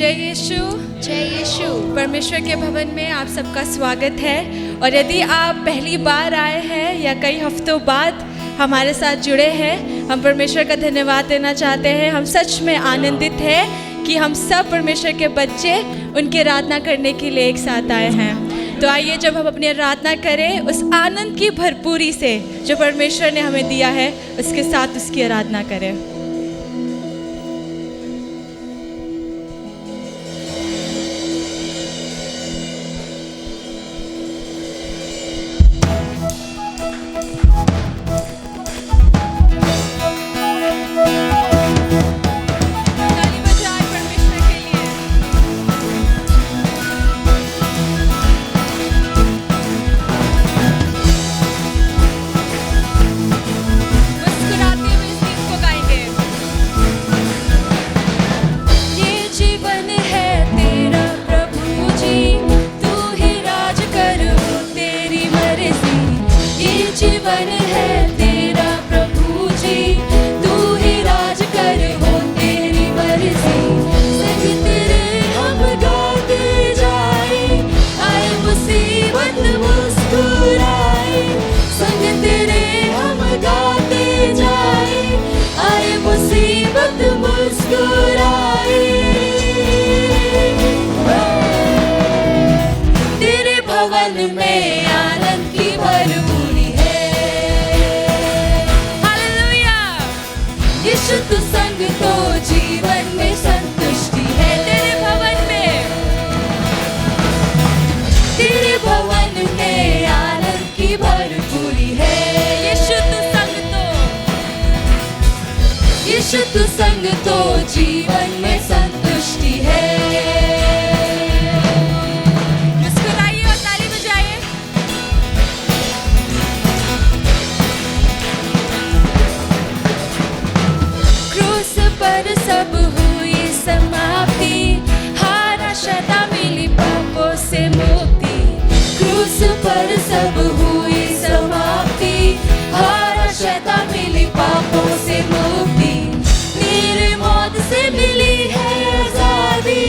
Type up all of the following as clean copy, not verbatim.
जय यीशु। जय यीशु। परमेश्वर के भवन में आप सबका स्वागत है। और यदि आप पहली बार आए हैं या कई हफ्तों बाद हमारे साथ जुड़े हैं, हम परमेश्वर का धन्यवाद देना चाहते हैं। हम सच में आनंदित हैं कि हम सब परमेश्वर के बच्चे उनकी आराधना करने के लिए एक साथ आए हैं। तो आइए जब हम अपनी आराधना करें उस आनंद की भरपूरी से जो परमेश्वर ने हमें दिया है, उसके साथ उसकी आराधना करें। शुद्ध संग तो जीवन में संतुष्टि है। मुस्कुराइए और ताली बजाइए। क्रूस पर सब हुई समाप्ति, हारा शता मिली पापों से मुक्ति। क्रूस पर सब हुई समाप्ति, हारा शता मिली पापों से मुक्ति। मौत से मिली है आजादी,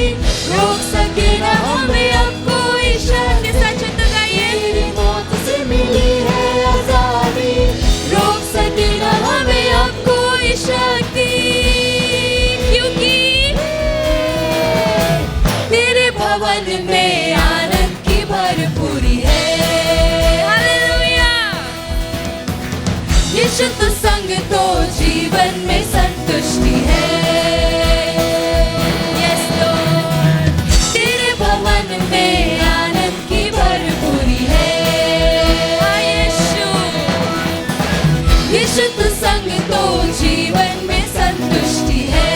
रोक सके ना हमें अब कोई शक्ति। सच तो गाइए। मौत से मिली है आजादी, रोक सके ना हमें अब कोई शक्ति। क्योंकि तेरे भवन में आनंद की भरपूरी है। हालेलुया। यीशु तो संग तो जीवन में संतुष्टि है। शुद्ध संग तो जीवन में संतुष्टि है।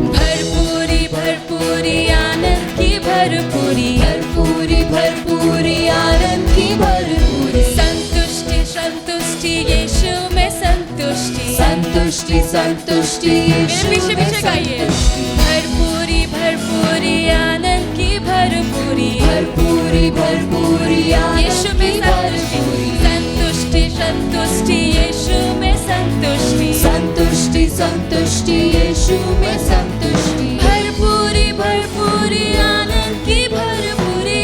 भरपूरी भरपूरी आनंद की भरपूरी, भरपूरी भरपूरी आनंद की भरपूरी। संतुष्टि संतुष्टि यीशु में संतुष्टि, संतुष्टि संतुष्टि यीशु में संतुष्टि। भरपूरी भरपूरी आनंद की भरपूरी, भरपूरी भरपूरी यीशु में संतुष्टि। संतुष्टि संतुष्टि यीशु में संतुष्टि, संतुष्टि संतुष्टि यीशु में संतुष्टि। भरपूरी भरपूरी आनंद की भरपूरी,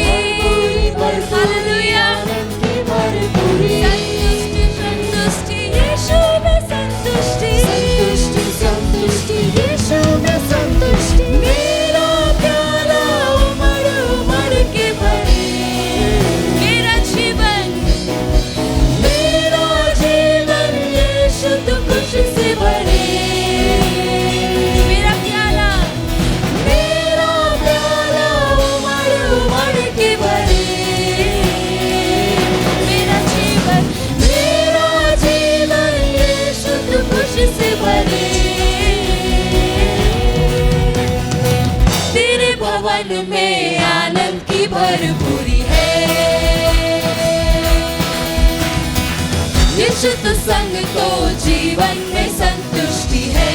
हालेलुया आनंद की भरपूरी। संतुष्टि संतुष्टि यीशु में संतुष्टि, संतुष्टि संतुष्टि यीशु में संतुष्टि। मेरा प्याला उमड़ उमड़ के भरे, मेरा जीवन यीशु तो खुशी से भरे। मेरा प्याला उमड़ उमड़ के भरे। मेरा जीवन यीशु तो खुशी से भरे। तेरे भवन में आनंद की भरपूरी है। यीशु तो संग तो जीवन में संतुष्टि है।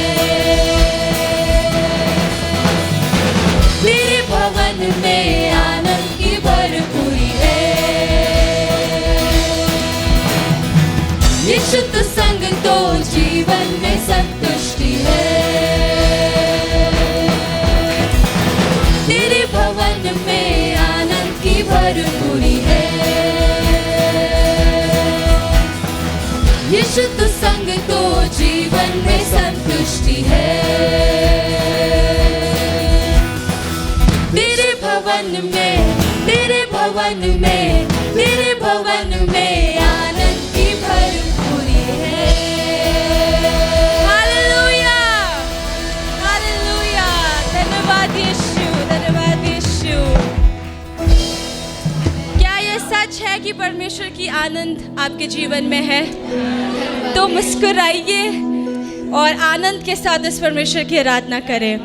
तेरे भवन में आनंद की भरपूरी है। यीशु तो संग तो जीवन में संतुष्टि है। तेरे भवन में आनंद की भरपूरी है। यीशु तो संग तो जीवन में संतुष्टि है। तेरे भवन में, तेरे भवन में, तेरे भवन में आनंद की भरपूरी है। Hallelujah, hallelujah. धन्यवाद यीशु, धन्यवाद यीशु। क्या ये सच है कि परमेश्वर की आनंद आपके जीवन में है? तो मुस्कुराइए और आनंद के साथ इस परमेश्वर की आराधना करें,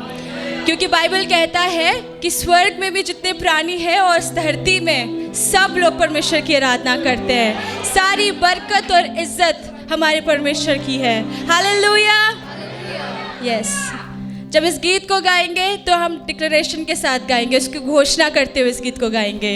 क्योंकि बाइबल कहता है कि स्वर्ग में भी जितने प्राणी हैं और इस धरती में सब लोग परमेश्वर की आराधना करते हैं। सारी बरकत और इज्जत हमारे परमेश्वर की है। Hallelujah, yes. जब इस गीत को गाएंगे तो हम डिक्लेरेशन के साथ गाएंगे, उसकी घोषणा करते हुए इस गीत को गाएंगे।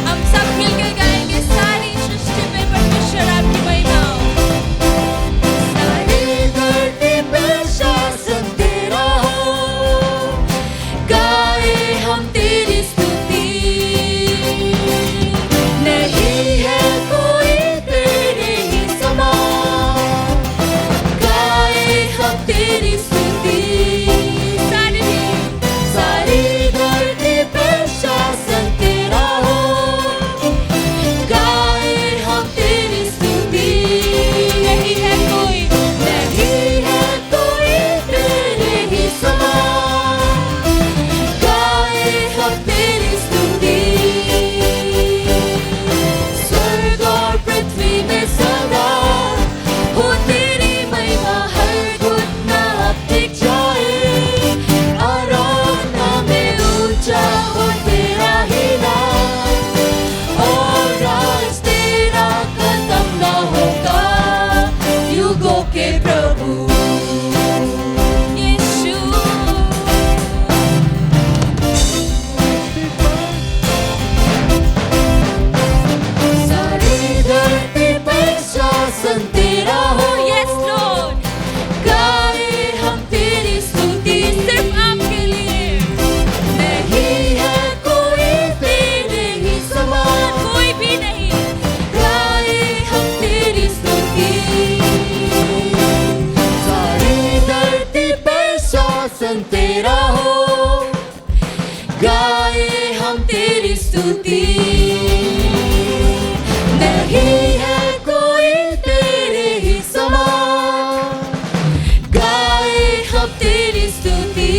हम सब नहीं है कोई तेरे ही समान, गाए हम तेरी स्तुति।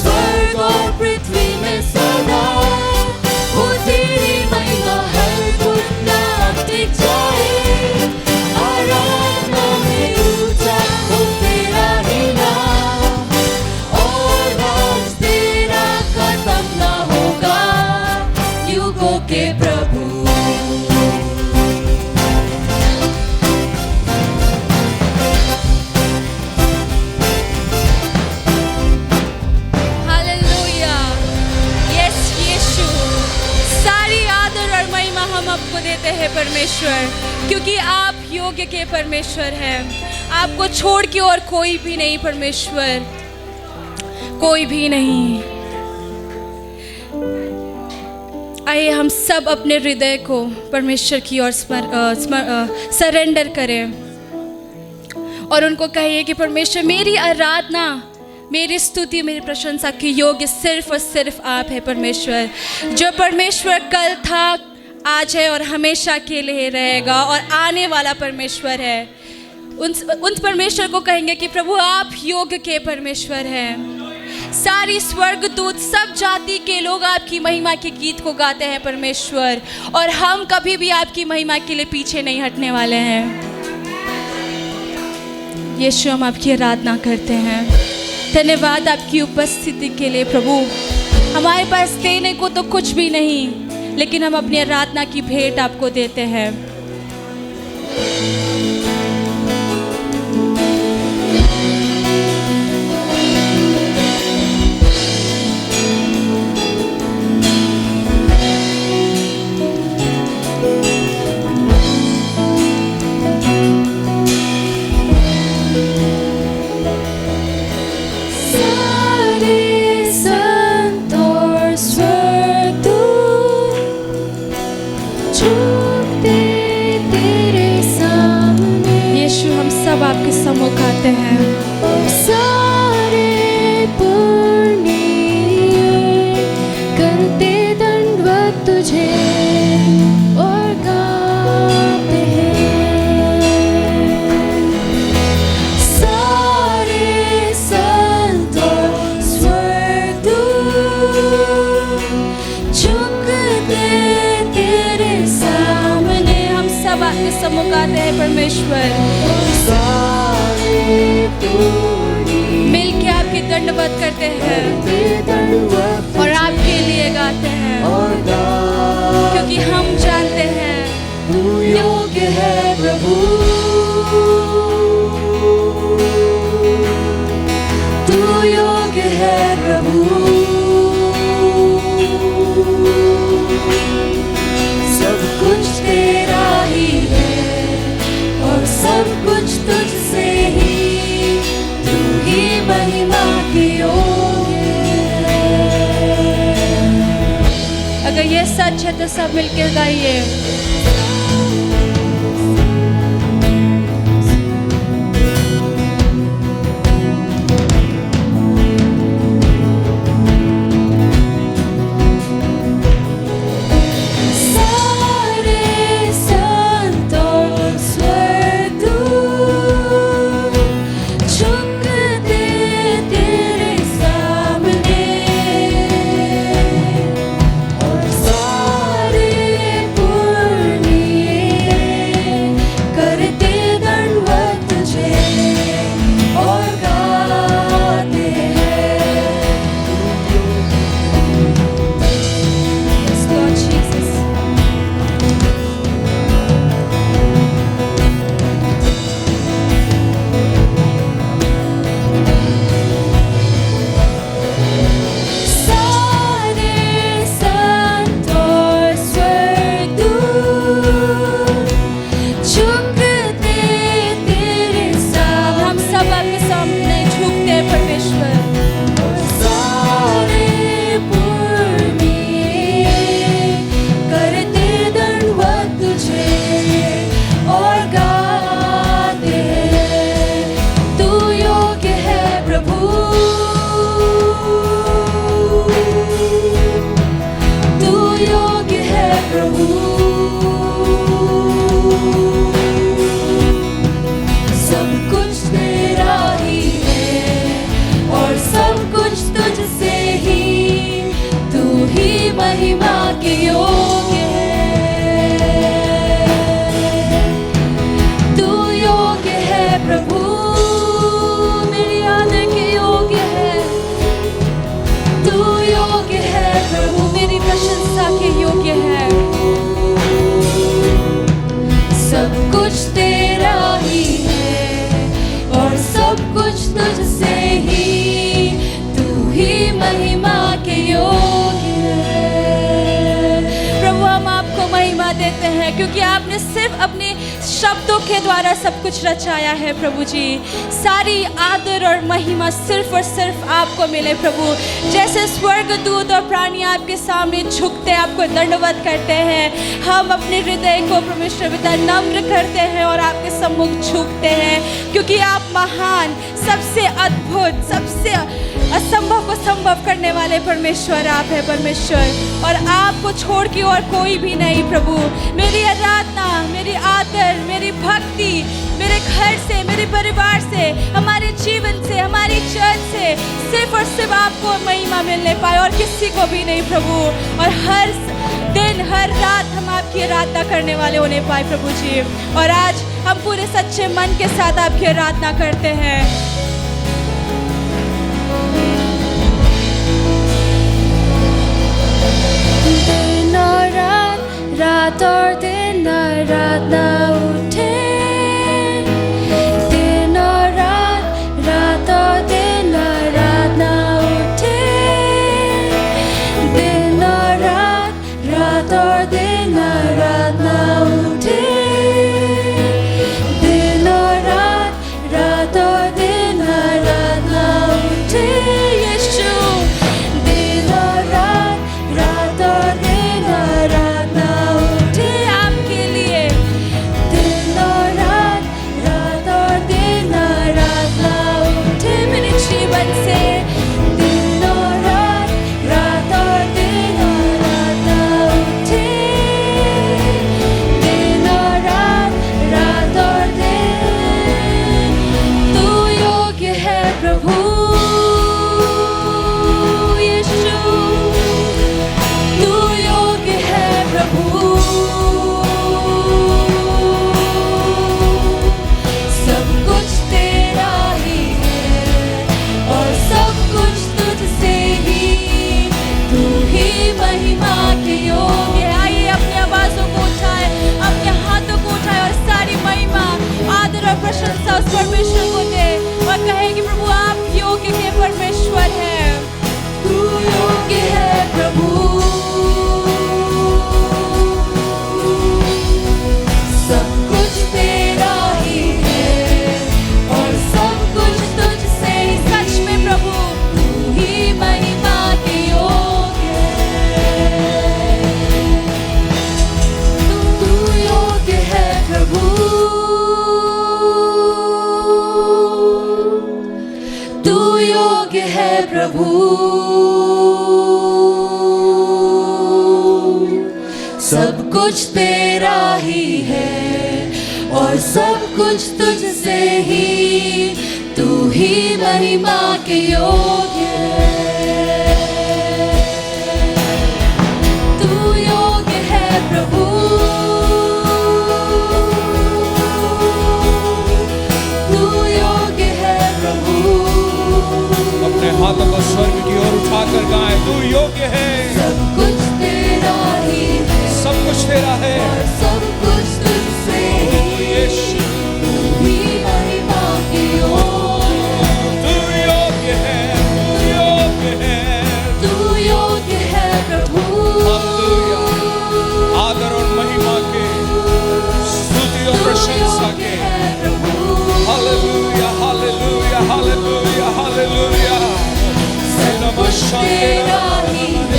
स्वर्ग और पृथ्वी में सदा हो तेरी महिमा, हर गुनाह मिट जाए। आराधना में ऊंचा हो तेरा ही नाम, और राज तेरा खत्म न होगा, युगों के प्रभु। हालेलुया। यस यीशु, सारी आदर और महिमा हम आपको देते हैं परमेश्वर, क्योंकि आप योग्य के परमेश्वर हैं। आपको छोड़ के और कोई भी नहीं परमेश्वर, कोई भी नहीं। आइए हम सब अपने हृदय को परमेश्वर की ओर सरेंडर करें और उनको कहिए कि परमेश्वर, मेरी आराधना, मेरी स्तुति, मेरी प्रशंसा की योग्य सिर्फ और सिर्फ आप है परमेश्वर। जो परमेश्वर कल था, आज है और हमेशा के लिए रहेगा और आने वाला परमेश्वर है। उन परमेश्वर को कहेंगे कि प्रभु आप योग्य के परमेश्वर हैं। सारी स्वर्गदूत, सब जाति के लोग आपकी महिमा के गीत को गाते हैं परमेश्वर, और हम कभी भी आपकी महिमा के लिए पीछे नहीं हटने वाले हैं। यीशु, हम आपकी आराधना करते हैं। धन्यवाद आपकी उपस्थिति के लिए प्रभु। हमारे पास देने को तो कुछ भी नहीं, लेकिन हम अपनी आराधना की भेंट आपको देते हैं। सब आपके सम्मुख आते हैं। सारे पुण्य करते दंडवत तुझे और गाते हैं। सारे संत और स्वर्गदूत झुकते तेरे सामने। हम सब आपके सम्मुख आते हैं परमेश्वर, मिल के आपकी दंडवत करते हैं और आपके लिए गाते हैं, क्योंकि हम जानते हैं तू योग्य है प्रभु, तू योग्य है प्रभु। सब कुछ तेरा ही है और सब कुछ तुझसे ही, तू ही महिमा की योग्य है। अगर ये सच है तो सब मिलकर गाइए। और सारे योग्य है प्रभु, सब कुछ तेरा ही है और सब कुछ तुझसे ही, तू ही महिमा के योग्य है, तू योग्य है प्रभु, मेरी आदर के योग्य है, तू योग्य है प्रभु, मेरी प्रशंसा के योग्य है, सब कुछ तेरा ही है और सब कुछ तुझसे ही, तू ही महिमा के योग्य है। प्रभु हम आपको महिमा देते हैं क्योंकि आपने सिर्फ अपने शब्दों के द्वारा सब कुछ रचाया है प्रभु जी। सारी आदर और महिमा सिर्फ और सिर्फ आपको मिले प्रभु। जैसे स्वर्गदूत और प्राणी आपके सामने झुकते आपको दंडवत करते हैं, हम अपने हृदय को परमेश्वर पिता नम्र करते हैं और आपके सम्मुख झुकते हैं क्योंकि आप महान, सबसे अद्भुत, सबसे असंभव को संभव करने वाले परमेश्वर आप है परमेश्वर, और आपको छोड़ के और कोई भी नहीं प्रभु। मेरी आराधना, मेरी आदर, मेरी भक्ति मेरे घर से, मेरे परिवार से, हमारे जीवन से, हमारी चर्च से सिर्फ और सिर्फ आपको महिमा मिलने पाए और किसी को भी नहीं प्रभु। और हर दिन हर रात हम आपकी आराधना करने वाले होने पाए प्रभु जी। और आज हम पूरे सच्चे मन के साथ आपकी आराधना करते हैं। दिन और रात, रात और दिन आराधना उठे, दिन और रात, रात और दिन आराधना उठे, दिन और रात, रात और दिन आराधना उठे, दिन और रात, रात और दिन आराधना उठे, यीशु दिन और रात, रात और दिन आराधना उठे आपके लिए, दिन और रात, रात और दिन आराधना उठे मेरे जीवन से, दिन और रात, रात और दिन आराधना उठे, दिन और रात, रात और दिन, तू योग्य है प्रभु यीशु, तू योग्य है प्रभु, सब कुछ तेरा ही है और सब कुछ तुझसे ही, तू ही महिमा के योग्य है। आइए अपनी आवाजों को उठाए, अपने हाथों को उठाए और सारी महिमा, आदर और प्रशंसा उस परमेश्वर को दे और कहे कि प्रभु आप योग्य के परमेश्वर हैं, तू योग्य है प्रभु, सब कुछ तेरा ही है और सब कुछ तुझसे ही, सच में प्रभु तू ही महिमा के योग्य है, तू योग्य है प्रभु, तू योग्य है प्रभु, सब कुछ तेरा ही है और सब कुछ तुझसे ही, तू ही महिमा के योग्य है, तू योग्य है प्रभु, तू योग्य है प्रभु, अपने हाथों को स्वर्ग की ओर उठाकर गाएं, तू योग्य है, सब कुछ तेरा ही है सब कुछ तेरा है, और सब कुछ तुझसे ही, यीशु तू ही महिमा की योग्य, तू योग्य है, तू योग्य है, तू योग्य है प्रभु, हालेलुया, आदर और महिमा के, स्तुति और प्रशंसा के, हालेलुया हालेलुया हालेलुया हालेलुया, सब कुछ तेरा ही है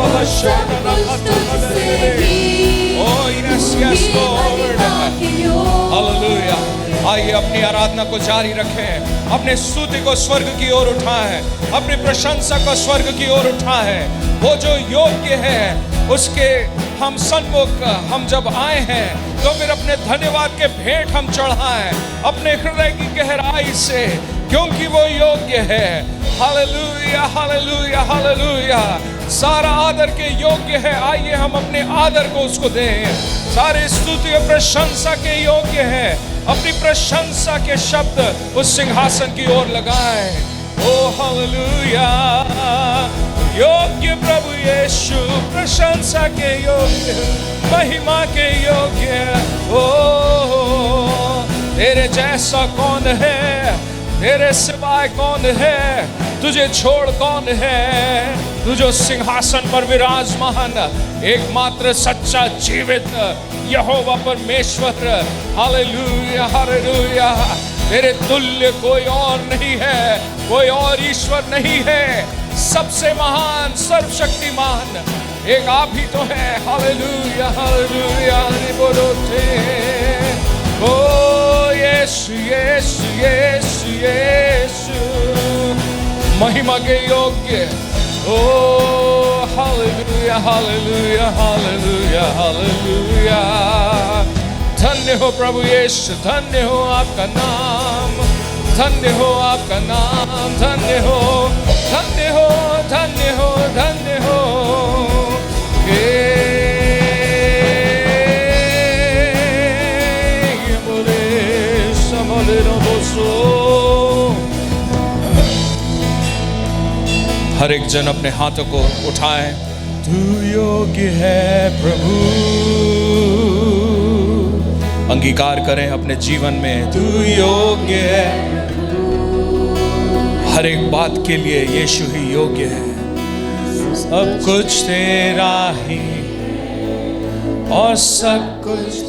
और सब कुछ तुझसे ही, Oh yes, yes, Lord. Hallelujah. आइए अपनी आराधना को जारी रखें, अपने स्तुति को स्वर्ग की ओर उठाएं, अपनी प्रशंसा को स्वर्ग की ओर उठाएं। वो जो योग्य है उसके हम सन्मुख हम जब आए हैं तो फिर अपने धन्यवाद के भेंट हम चढ़ाएं अपने हृदय की गहराई से, क्योंकि वो योग्य है। Hallelujah, hallelujah, hallelujah. सारा आदर के योग्य है। आइए हम अपने आदर को उसको दें। सारे स्तुति और प्रशंसा के योग्य है। अपनी प्रशंसा के शब्द उस सिंहासन की ओर लगाएं। ओ हालेलुया, योग्य प्रभु यीशु, प्रशंसा के योग्य, महिमा के योग्य। ओ तेरे जैसा कौन है, तेरे सिवाय कौन है, तुझे छोड़ कौन है। तू जो सिंहासन पर विराजमान एकमात्र सच्चा जीवित यहोवा परमेश्वर, हालेलुया, हालेलुया। तेरे तुल्य कोई और नहीं है, कोई और ईश्वर नहीं है। सबसे महान, सर्वशक्तिमान एक आप ही तो है। Hallelujah, hallelujah. बोलो थे ओ यीशु, यीशु, यीशु, यीशु, महिमा के योग्य। ओ हालेलुया, हालेलुया, हालेलुया, हालेलुया। धन्य हो प्रभु यीशु, धन्य हो आपका नाम, धन्य हो आपका नाम, धन्य हो, धन्य हो, धन्य हो, धन्य हो। हर एक जन अपने हाथों को उठाए। तू योग्य है प्रभु, अंगीकार करें अपने जीवन में। तू योग्य है, हर एक बात के लिए यीशु ही योग्य है। सब कुछ तेरा ही और सब कुछ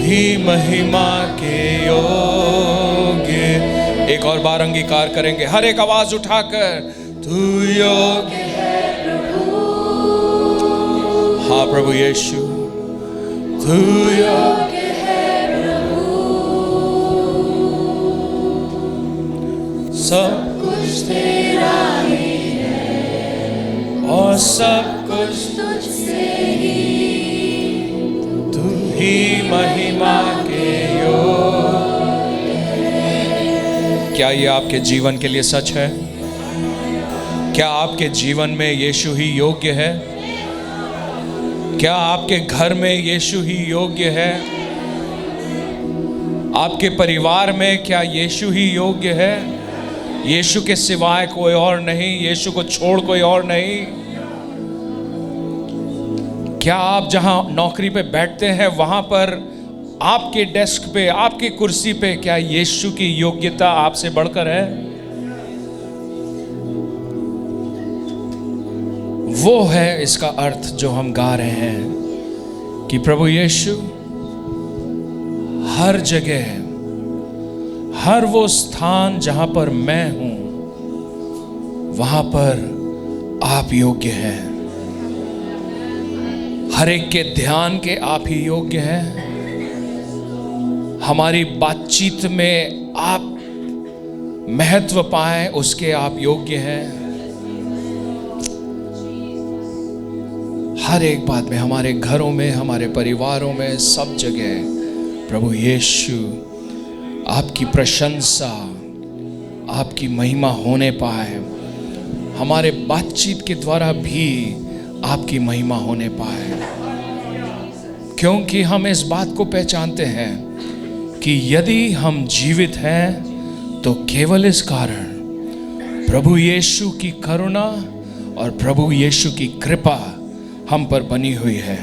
ही महिमा के योग्य। एक और बार अंगीकार करेंगे, हर एक आवाज उठाकर। तू योग्य है प्रभु, हाँ प्रभु यीशु, तू योग्य है प्रभु। सब कुछ तेरा ही है और सब कुछ तुझसे ही, तू ही महिमा के योग्य। क्या ये आपके जीवन के लिए सच है? क्या आपके जीवन में यीशु ही योग्य है? क्या आपके घर में यीशु ही योग्य है? आपके परिवार में क्या यीशु ही योग्य है? यीशु के सिवाय कोई और नहीं, यीशु को छोड़ कोई और नहीं। क्या आप जहां नौकरी पे बैठते हैं वहां पर आपके डेस्क पे, आपकी कुर्सी पे क्या यीशु की योग्यता आपसे बढ़कर है? वो है इसका अर्थ जो हम गा रहे हैं कि प्रभु यीशु हर जगह, हर वो स्थान जहां पर मैं हूं वहां पर आप योग्य हैं। हर एक के ध्यान के आप ही योग्य हैं। हमारी बातचीत में आप महत्व पाएं उसके आप योग्य हैं। हर एक बात में, हमारे घरों में, हमारे परिवारों में, सब जगह प्रभु यीशु आपकी प्रशंसा, आपकी महिमा होने पाए। हमारे बातचीत के द्वारा भी आपकी महिमा होने पाए, क्योंकि हम इस बात को पहचानते हैं कि यदि हम जीवित हैं तो केवल इस कारण प्रभु यीशु की करुणा और प्रभु यीशु की कृपा हम पर बनी हुई है।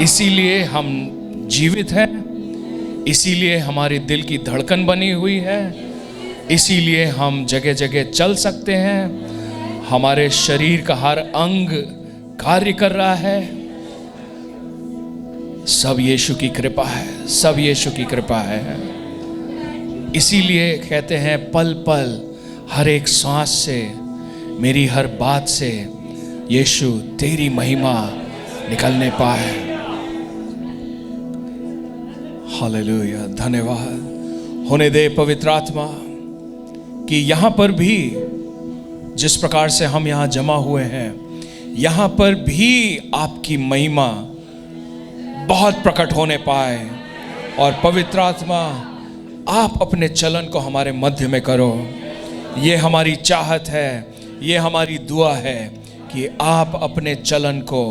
इसीलिए हम जीवित हैं, इसीलिए हमारे दिल की धड़कन बनी हुई है, इसीलिए हम जगह जगह चल सकते हैं। हमारे शरीर का हर अंग कार्य कर रहा है। सब यीशु की कृपा है, सब यीशु की कृपा है। इसीलिए कहते हैं पल पल, हर एक सांस से, मेरी हर बात से यीशु तेरी महिमा निकलने पाए। हालेलुया, धन्यवाद होने दे पवित्र आत्मा कि यहाँ पर भी जिस प्रकार से हम यहाँ जमा हुए हैं, यहाँ पर भी आपकी महिमा बहुत प्रकट होने पाए। और पवित्र आत्मा, आप अपने चलन को हमारे मध्य में करो। ये हमारी चाहत है, ये हमारी दुआ है कि आप अपने चलन को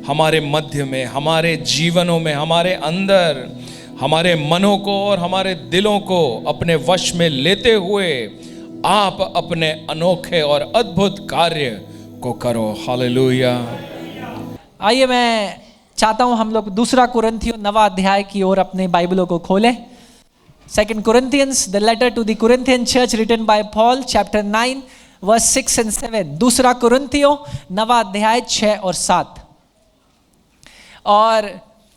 हमारे मध्य में, हमारे जीवनों में, हमारे अंदर, हमारे मनों को और हमारे दिलों को अपने वश में लेते हुए आप अपने अनोखे और अद्भुत कार्य को करो। हालेलुया। आइए, मैं चाहता हूं हम लोग दूसरा कुरिन्थियों 9वां अध्याय की ओर अपने बाइबलों को खोलें। 2 Corinthians, the letter to the Corinthian church written by Paul, chapter 9, verse 6 and 7। दूसरा कुरिन्थियों 9वां अध्याय 6 और 7। और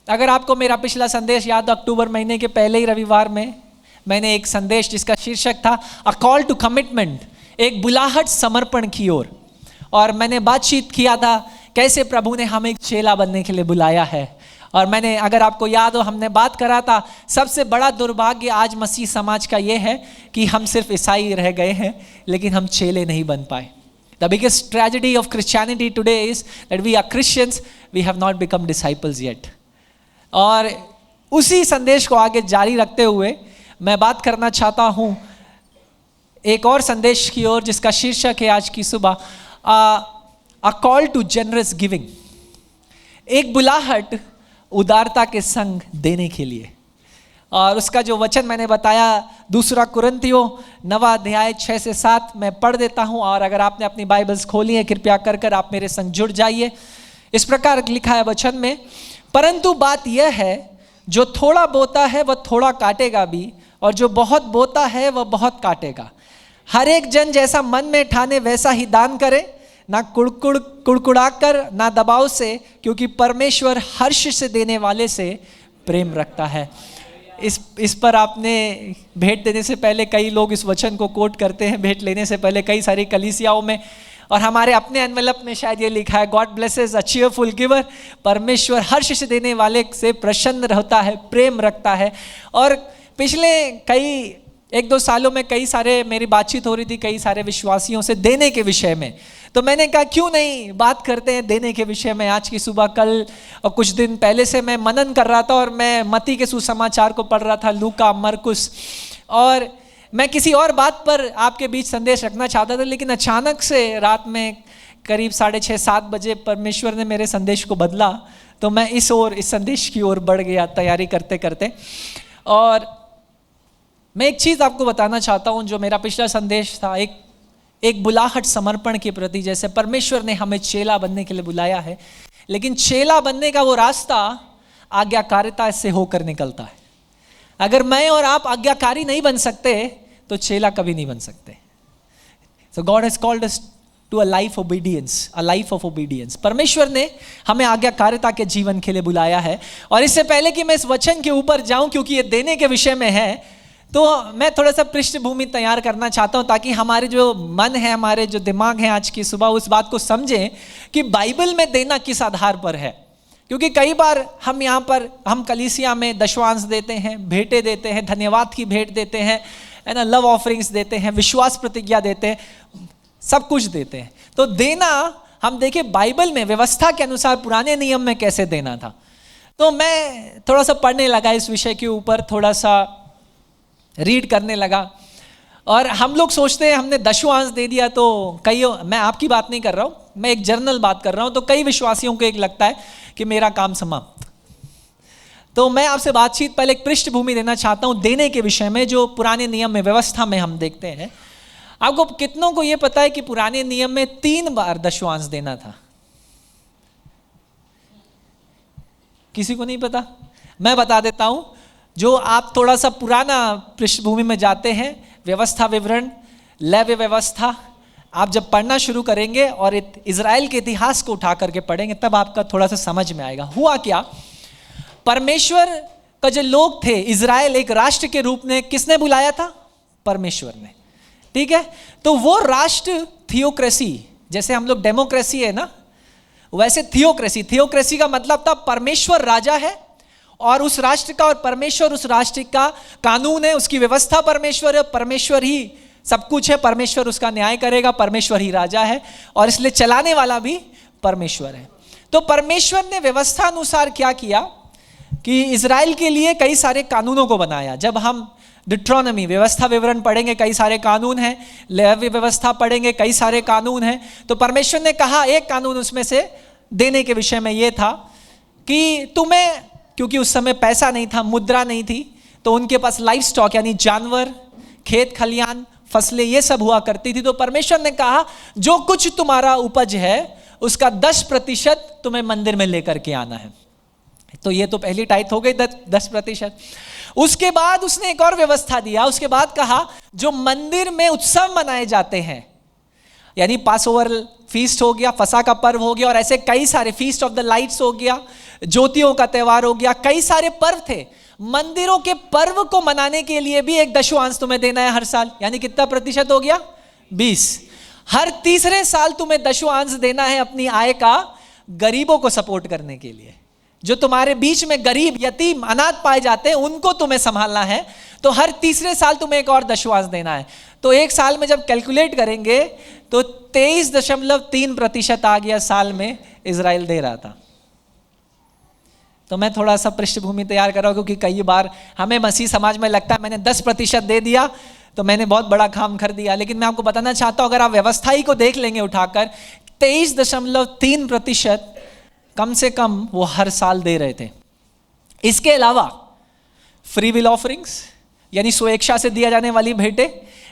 अगर आपको मेरा पिछला संदेश याद हो, अक्टूबर महीने के पहले ही रविवार में मैंने एक संदेश जिसका शीर्षक था अ कॉल टू कमिटमेंट, एक बुलाहट समर्पण की ओर। और मैंने बातचीत किया था कैसे प्रभु ने हमें एक चेला बनने के लिए बुलाया है। और मैंने, अगर आपको याद हो, हमने बात करा था सबसे बड़ा दुर्भाग्य आज मसीह समाज का ये है कि हम सिर्फ ईसाई रह गए हैं लेकिन हम चेले नहीं बन पाए। The biggest tragedy of Christianity today is that we are Christians, we have not become disciples yet। और उसी संदेश को आगे जारी रखते हुए मैं बात करना चाहता हूँ एक और संदेश की ओर जिसका शीर्षक है आज की सुबह a call to generous giving, एक बुलाहट उदारता के संग देने के लिए। और उसका जो वचन मैंने बताया दूसरा कुरिन्थियों 9वां अध्याय 6 से 7 मैं पढ़ देता हूँ। और अगर आपने अपनी बाइबल्स खोली है, कृपया कर आप मेरे संग जुड़ जाइए। इस प्रकार लिखा है वचन में, परंतु बात यह है, जो थोड़ा बोता है वह थोड़ा काटेगा भी, और जो बहुत बोता है वह बहुत काटेगा। हर एक जन जैसा मन में ठाने वैसा ही दान करे, ना कुड़कुड़ा कर, ना दबाव से, क्योंकि परमेश्वर हर्ष से देने वाले से प्रेम रखता है। इस पर आपने भेंट देने से पहले कई लोग इस वचन को कोट करते हैं, भेंट लेने से पहले कई सारी कलीसियाओं में, और हमारे अपने एनवेलप में शायद ये लिखा है, गॉड ब्लेसेस अ चीयरफुल गिवर, परमेश्वर हर्ष से देने वाले से प्रसन्न रहता है, प्रेम रखता है। और पिछले कई 1-2 सालों में कई सारे मेरी बातचीत हो रही थी कई सारे विश्वासियों से देने के विषय में, तो मैंने कहा क्यों नहीं बात करते हैं देने के विषय में। आज की सुबह, कल और कुछ दिन पहले से मैं मनन कर रहा था और मैं मत्ती के सुसमाचार को पढ़ रहा था, लूका, मरकुस, और मैं किसी और बात पर आपके बीच संदेश रखना चाहता था, लेकिन अचानक से रात में करीब 6:30-7 बजे परमेश्वर ने मेरे संदेश को बदला, तो मैं इस संदेश की ओर बढ़ गया तैयारी करते करते। और मैं एक चीज़ आपको बताना चाहता हूँ, जो मेरा पिछला संदेश था, एक बुलाहट समर्पण के प्रति। जैसे परमेश्वर ने हमें चेला बनने के लिए बुलाया है, लेकिन चेला बनने का वो रास्ता आज्ञाकारिता से होकर निकलता है। अगर मैं और आप आज्ञाकारी नहीं बन सकते तो चेला कभी नहीं बन सकते। So God has called us to a life obedience, a life of obedience। परमेश्वर ने हमें आज्ञाकारिता के जीवन के लिए बुलाया है। और इससे पहले कि मैं इस वचन के ऊपर जाऊं, क्योंकि ये देने के विषय में है, तो मैं थोड़ा सा पृष्ठभूमि तैयार करना चाहता हूं ताकि हमारे जो मन है, हमारे जो दिमाग है आज की सुबह उस बात को समझें कि बाइबल में देना किस आधार पर है। क्योंकि कई बार हम यहाँ पर, हम कलीसिया में दशवांश देते हैं, भेंटें देते हैं, धन्यवाद की भेंट देते हैं, है ना, लव ऑफरिंग्स देते हैं, विश्वास प्रतिज्ञा देते हैं, सब कुछ देते हैं। तो देना हम देखें बाइबल में व्यवस्था के अनुसार पुराने नियम में कैसे देना था। तो मैं थोड़ा सा पढ़ने लगा इस विषय के ऊपर, थोड़ा सा रीड करने लगा। और हम लोग सोचते हैं हमने दशवांश दे दिया तो कई, मैं आपकी बात नहीं कर रहा हूँ, मैं एक जनरल बात कर रहा हूँ, तो कई विश्वासियों को एक लगता है कि मेरा काम समाप्त। तो मैं आपसे बातचीत पहले एक पृष्ठभूमि देना चाहता हूँ देने के विषय में, जो पुराने नियम में, व्यवस्था में हम देखते हैं। आपको कितनों को यह पता है कि पुराने नियम में 3 बार दशवांश देना था? किसी को नहीं पता? मैं बता देता हूं। जो आप थोड़ा सा पुराना पृष्ठभूमि में जाते हैं, व्यवस्था विवरण, लेवी व्यवस्था, आप जब पढ़ना शुरू करेंगे और इजराइल के इतिहास को उठा करके पढ़ेंगे, तब आपका थोड़ा सा समझ में आएगा हुआ क्या। परमेश्वर का जो लोग थे, इजराइल एक राष्ट्र के रूप में किसने बुलाया था? परमेश्वर ने। ठीक है, तो वो राष्ट्र थियोक्रेसी, जैसे हम लोग डेमोक्रेसी है ना, वैसे थियोक्रेसी का मतलब था परमेश्वर राजा है और उस राष्ट्र का और परमेश्वर उस राष्ट्र का कानून है, उसकी व्यवस्था परमेश्वर है, परमेश्वर ही सब कुछ है, परमेश्वर उसका न्याय करेगा, परमेश्वर ही राजा है और इसलिए चलाने वाला भी परमेश्वर है। तो परमेश्वर ने व्यवस्था अनुसार क्या किया कि इजराइल के लिए कई सारे कानूनों को बनाया। जब हम डिट्रोनमी व्यवस्था विवरण पढ़ेंगे, कई सारे कानून हैं, लेवी व्यवस्था पढ़ेंगे, कई सारे कानून हैं। तो परमेश्वर ने कहा, एक कानून उसमें से देने के विषय में ये था कि तुम्हें, क्योंकि उस समय पैसा नहीं था, मुद्रा नहीं थी, तो उनके पास लाइफ स्टॉक यानी जानवर, खेत खलियान, फसलें ये सब हुआ करती थी। तो परमेश्वर ने कहा जो कुछ तुम्हारा उपज है उसका 10% तुम्हें मंदिर में लेकर के आना है। तो ये तो पहली टाइट हो गई 10%। उसके बाद उसने एक और व्यवस्था दिया। उसके बाद कहा जो मंदिर में उत्सव मनाए जाते हैं, यानी पास ओवर फीस्ट हो गया, फसा का पर्व हो गया और ऐसे कई सारे, फीस्ट ऑफ द लाइट्स हो गया, ज्योतियों का त्योहार हो गया, कई सारे पर्व थे। मंदिरों के पर्व को मनाने के लिए भी एक दशमांश तुम्हें देना है हर साल। यानी कितना प्रतिशत हो गया? 20। हर तीसरे साल तुम्हें दशमांश देना है अपनी आय का गरीबों को सपोर्ट करने के लिए। जो तुम्हारे बीच में गरीब, यतीम, अनाथ पाए जाते हैं उनको तुम्हें संभालना है। तो हर तीसरे साल तुम्हें एक और दशमांश देना है। तो एक साल में जब कैलकुलेट करेंगे तो 23.3% आ गया साल में इजराइल दे रहा था। तो मैं थोड़ा सा पृष्ठभूमि तैयार कर रहा हूं, क्योंकि कई बार हमें मसीह समाज में लगता है मैंने 10% दे दिया तो मैंने बहुत बड़ा काम कर दिया। लेकिन मैं आपको बताना चाहता हूं, अगर आप व्यवस्था ही को देख लेंगे उठाकर, 23.3% कम से कम वो हर साल दे रहे थे। इसके अलावा फ्री विल ऑफरिंग्स यानी स्वेच्छा से दिया जाने वाली भेंटें,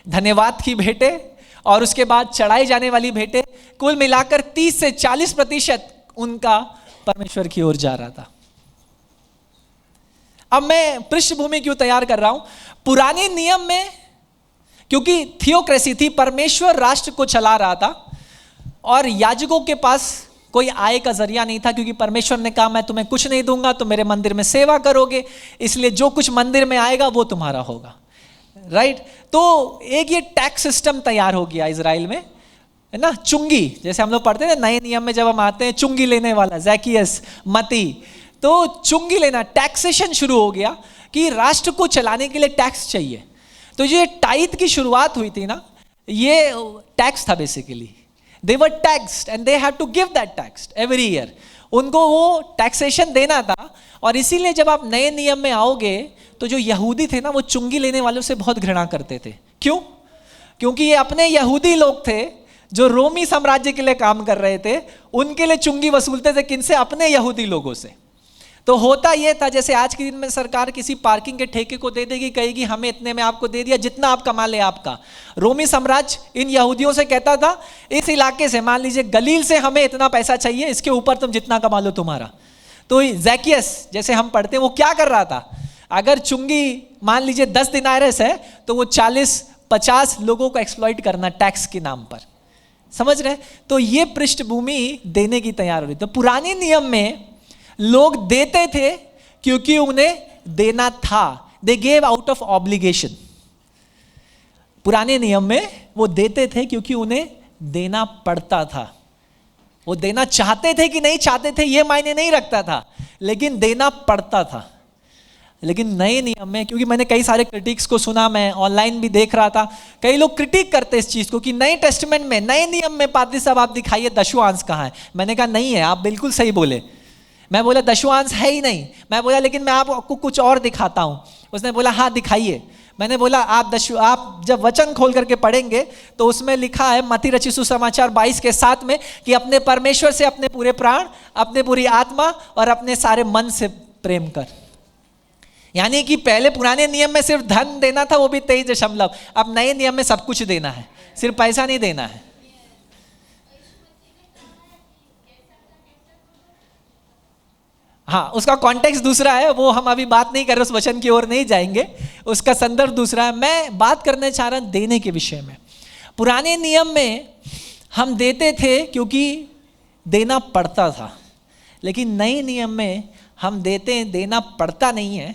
धन्यवाद की भेंटें और उसके बाद चढ़ाई जाने वाली भेंटें, कुल मिलाकर 30 से 40% उनका परमेश्वर की ओर जा रहा था। अब मैं पृष्ठभूमि क्यों तैयार कर रहा हूं? पुराने नियम में क्योंकि थियोक्रेसी थी, परमेश्वर राष्ट्र को चला रहा था और याजकों के पास कोई आय का जरिया नहीं था, क्योंकि परमेश्वर ने कहा मैं तुम्हें कुछ नहीं दूंगा, तो मेरे मंदिर में सेवा करोगे, इसलिए जो कुछ मंदिर में आएगा वो तुम्हारा होगा। राइट? तो एक ये टैक्स सिस्टम तैयार हो गया इजराइल में, है ना। चुंगी, जैसे हम लोग पढ़ते हैं नए नियम में जब हम आते हैं, चुंगी लेने वाला ज़ैकियस, मती, तो चुंगी लेना, टैक्सेशन शुरू हो गया कि राष्ट्र को चलाने के लिए टैक्स चाहिए। तो ये टाइथ की शुरुआत हुई थी ना, ये टैक्स था basically. They were taxed and they had to give that tax every year. उनको वो टैक्सेशन देना था। और इसीलिए जब आप नए नियम में आओगे तो जो यहूदी थे ना, वो चुंगी लेने वालों से बहुत घृणा करते थे। क्यों? क्योंकि ये अपने यहूदी लोग थे जो रोमी साम्राज्य के लिए काम कर रहे थे, उनके लिए चुंगी वसूलते थे। किनसे? अपने यहूदी लोगों से। तो होता यह था, जैसे आज के दिन में सरकार किसी पार्किंग के ठेके को दे देगी, कहेगी हमें इतने में आपको दे दिया, जितना आप कमा ले आपका। रोमी साम्राज्य इन यहूदियों से कहता था इस इलाके से, मान लीजिए गलील से, हमें इतना पैसा चाहिए, इसके ऊपर तुम जितना कमा लो तुम्हारा। तो ज़ैकियस जैसे हम पढ़ते हैं, वो क्या कर रहा था? अगर चुंगी मान लीजिए 10 दिनारस है तो वो 40-50 लोगों को एक्सप्लॉइट करना टैक्स के नाम पर। समझ रहे? तो ये पृष्ठभूमि देने की तैयार हो रही। तो पुराने नियम में लोग देते थे क्योंकि उन्हें देना था। They gave out of obligation. पुराने नियम में वो देते थे क्योंकि उन्हें देना पड़ता था। वो देना चाहते थे कि नहीं चाहते थे ये मायने नहीं रखता था, लेकिन देना पड़ता था। लेकिन नए नियम में, क्योंकि मैंने कई सारे क्रिटिक्स को सुना, मैं ऑनलाइन भी देख रहा था, कई लोग क्रिटिक करते इस चीज को कि नए टेस्टामेंट में, नए नियम में पादरी साहब आप दिखाइए दशमांश कहाँ है। मैंने कहा नहीं है, आप बिल्कुल सही बोले। मैं बोला दशमांश है ही नहीं। मैं बोला लेकिन मैं आपको कुछ और दिखाता हूं। उसने बोला हाँ दिखाइए। मैंने बोला आप जब वचन खोल करके पढ़ेंगे तो उसमें लिखा है मत्ती रचित सुसमाचार 22 के 7 में कि अपने परमेश्वर से अपने पूरे प्राण, अपने पूरी आत्मा और अपने सारे मन से प्रेम कर। यानी कि पहले पुराने नियम में सिर्फ धन देना था, वो भी 23 अब नए नियम में सब कुछ देना है, सिर्फ पैसा नहीं देना है। हाँ, उसका कॉन्टेक्स्ट दूसरा है, वो हम अभी बात नहीं कर रहे, उस वचन की ओर नहीं जाएंगे, उसका संदर्भ दूसरा है। मैं बात करने चाह रहा हूं देने के विषय में। पुराने नियम में हम देते थे क्योंकि देना पड़ता था, लेकिन नए नियम में हम देना पड़ता नहीं है,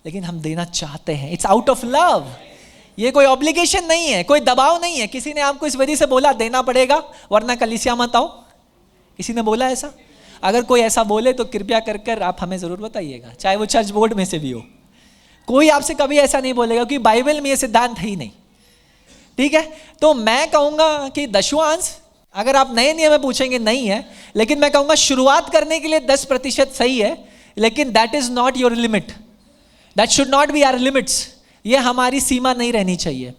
लेकिन हम देना चाहते हैं। It's out of love. ये कोई ऑब्लिगेशन नहीं है, कोई दबाव नहीं है। किसी ने आपको इस वजह से बोला देना पड़ेगा वरना कलीसिया मत आओ, किसी ने बोला ऐसा? अगर कोई ऐसा बोले तो कृपया कर कर आप हमें ज़रूर बताइएगा, चाहे वो चर्च बोर्ड में से भी हो। कोई आपसे कभी ऐसा नहीं बोलेगा कि बाइबल में ये सिद्धांत है ही नहीं, ठीक है। तो मैं कहूँगा कि दशवांश अगर आप नए नियम में पूछेंगे नहीं है, लेकिन मैं कहूँगा शुरुआत करने के लिए 10% सही है, लेकिन that is not your limit, that should not be our limits. ये हमारी सीमा नहीं रहनी चाहिए।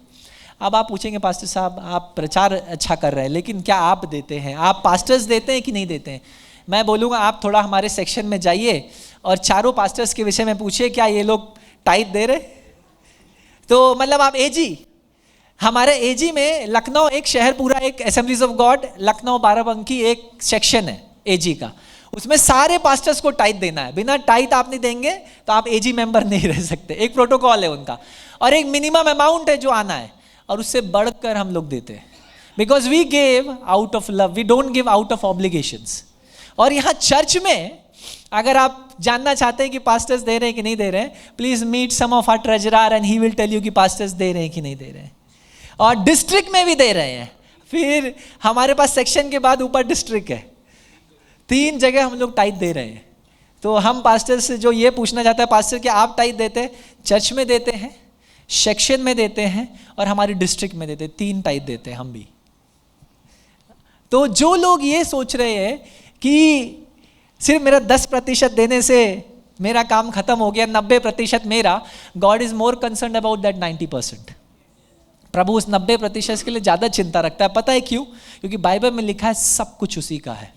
अब आप पूछेंगे पास्टर साहब आप प्रचार अच्छा कर रहे हैं, लेकिन क्या आप देते हैं, आप पास्टर्स देते हैं कि नहीं देते हैं? मैं बोलूँगा आप थोड़ा हमारे सेक्शन में जाइए और चारों पास्टर्स के विषय में पूछिए क्या ये लोग टाइट दे रहे। तो मतलब आप एजी, हमारे एजी में लखनऊ एक शहर पूरा एक assemblies of God Lucknow Barabanki एक सेक्शन है एजी का, उसमें सारे पास्टर्स को टाइट देना है। बिना टाइट आप नहीं देंगे तो आप एजी मेंबर नहीं रह सकते। एक प्रोटोकॉल है उनका और एक मिनिमम अमाउंट है जो आना है, और उससे बढ़कर हम लोग देते हैं। Because we give out of love, we don't give out of obligations. और यहाँ चर्च में अगर आप जानना चाहते हैं कि पास्टर्स दे रहे हैं कि नहीं दे रहे हैं, please meet some of our treasurer and he will tell you कि पास्टर्स दे रहे हैं कि नहीं दे रहे हैं। और डिस्ट्रिक्ट में भी दे रहे हैं, फिर हमारे पास सेक्शन के बाद ऊपर डिस्ट्रिक्ट है, 3 जगह हम लोग टाइट दे रहे हैं। तो हम पास्टर से जो ये पूछना चाहता है, पास्टर क्या आप टाइट देते हैं? चर्च में देते हैं, सेक्शन में देते हैं और हमारी डिस्ट्रिक्ट में देते हैं, 3 टाइट देते हैं हम भी। तो जो लोग ये सोच रहे हैं कि सिर्फ मेरा 10% देने से मेरा काम खत्म हो गया, 90% मेरा, God is more concern about that 90%। प्रभु उस 90% के लिए ज़्यादा चिंता रखता है। पता है क्यों? क्योंकि बाइबल में लिखा है सब कुछ उसी का है।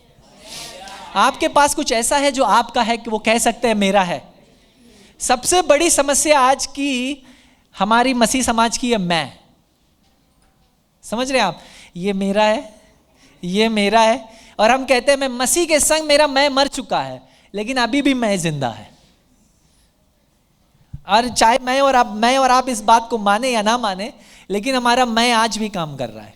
आपके पास कुछ ऐसा है जो आपका है कि वो कह सकते हैं मेरा है। सबसे बड़ी समस्या आज की हमारी मसीह समाज की है मैं। समझ रहे हैं आप? ये मेरा है, ये मेरा है, और हम कहते हैं मैं मसीह के संग मेरा मैं मर चुका है, लेकिन अभी भी मैं जिंदा है। और चाहे मैं और आप इस बात को माने या ना माने, लेकिन हमारा मैं आज भी काम कर रहा है।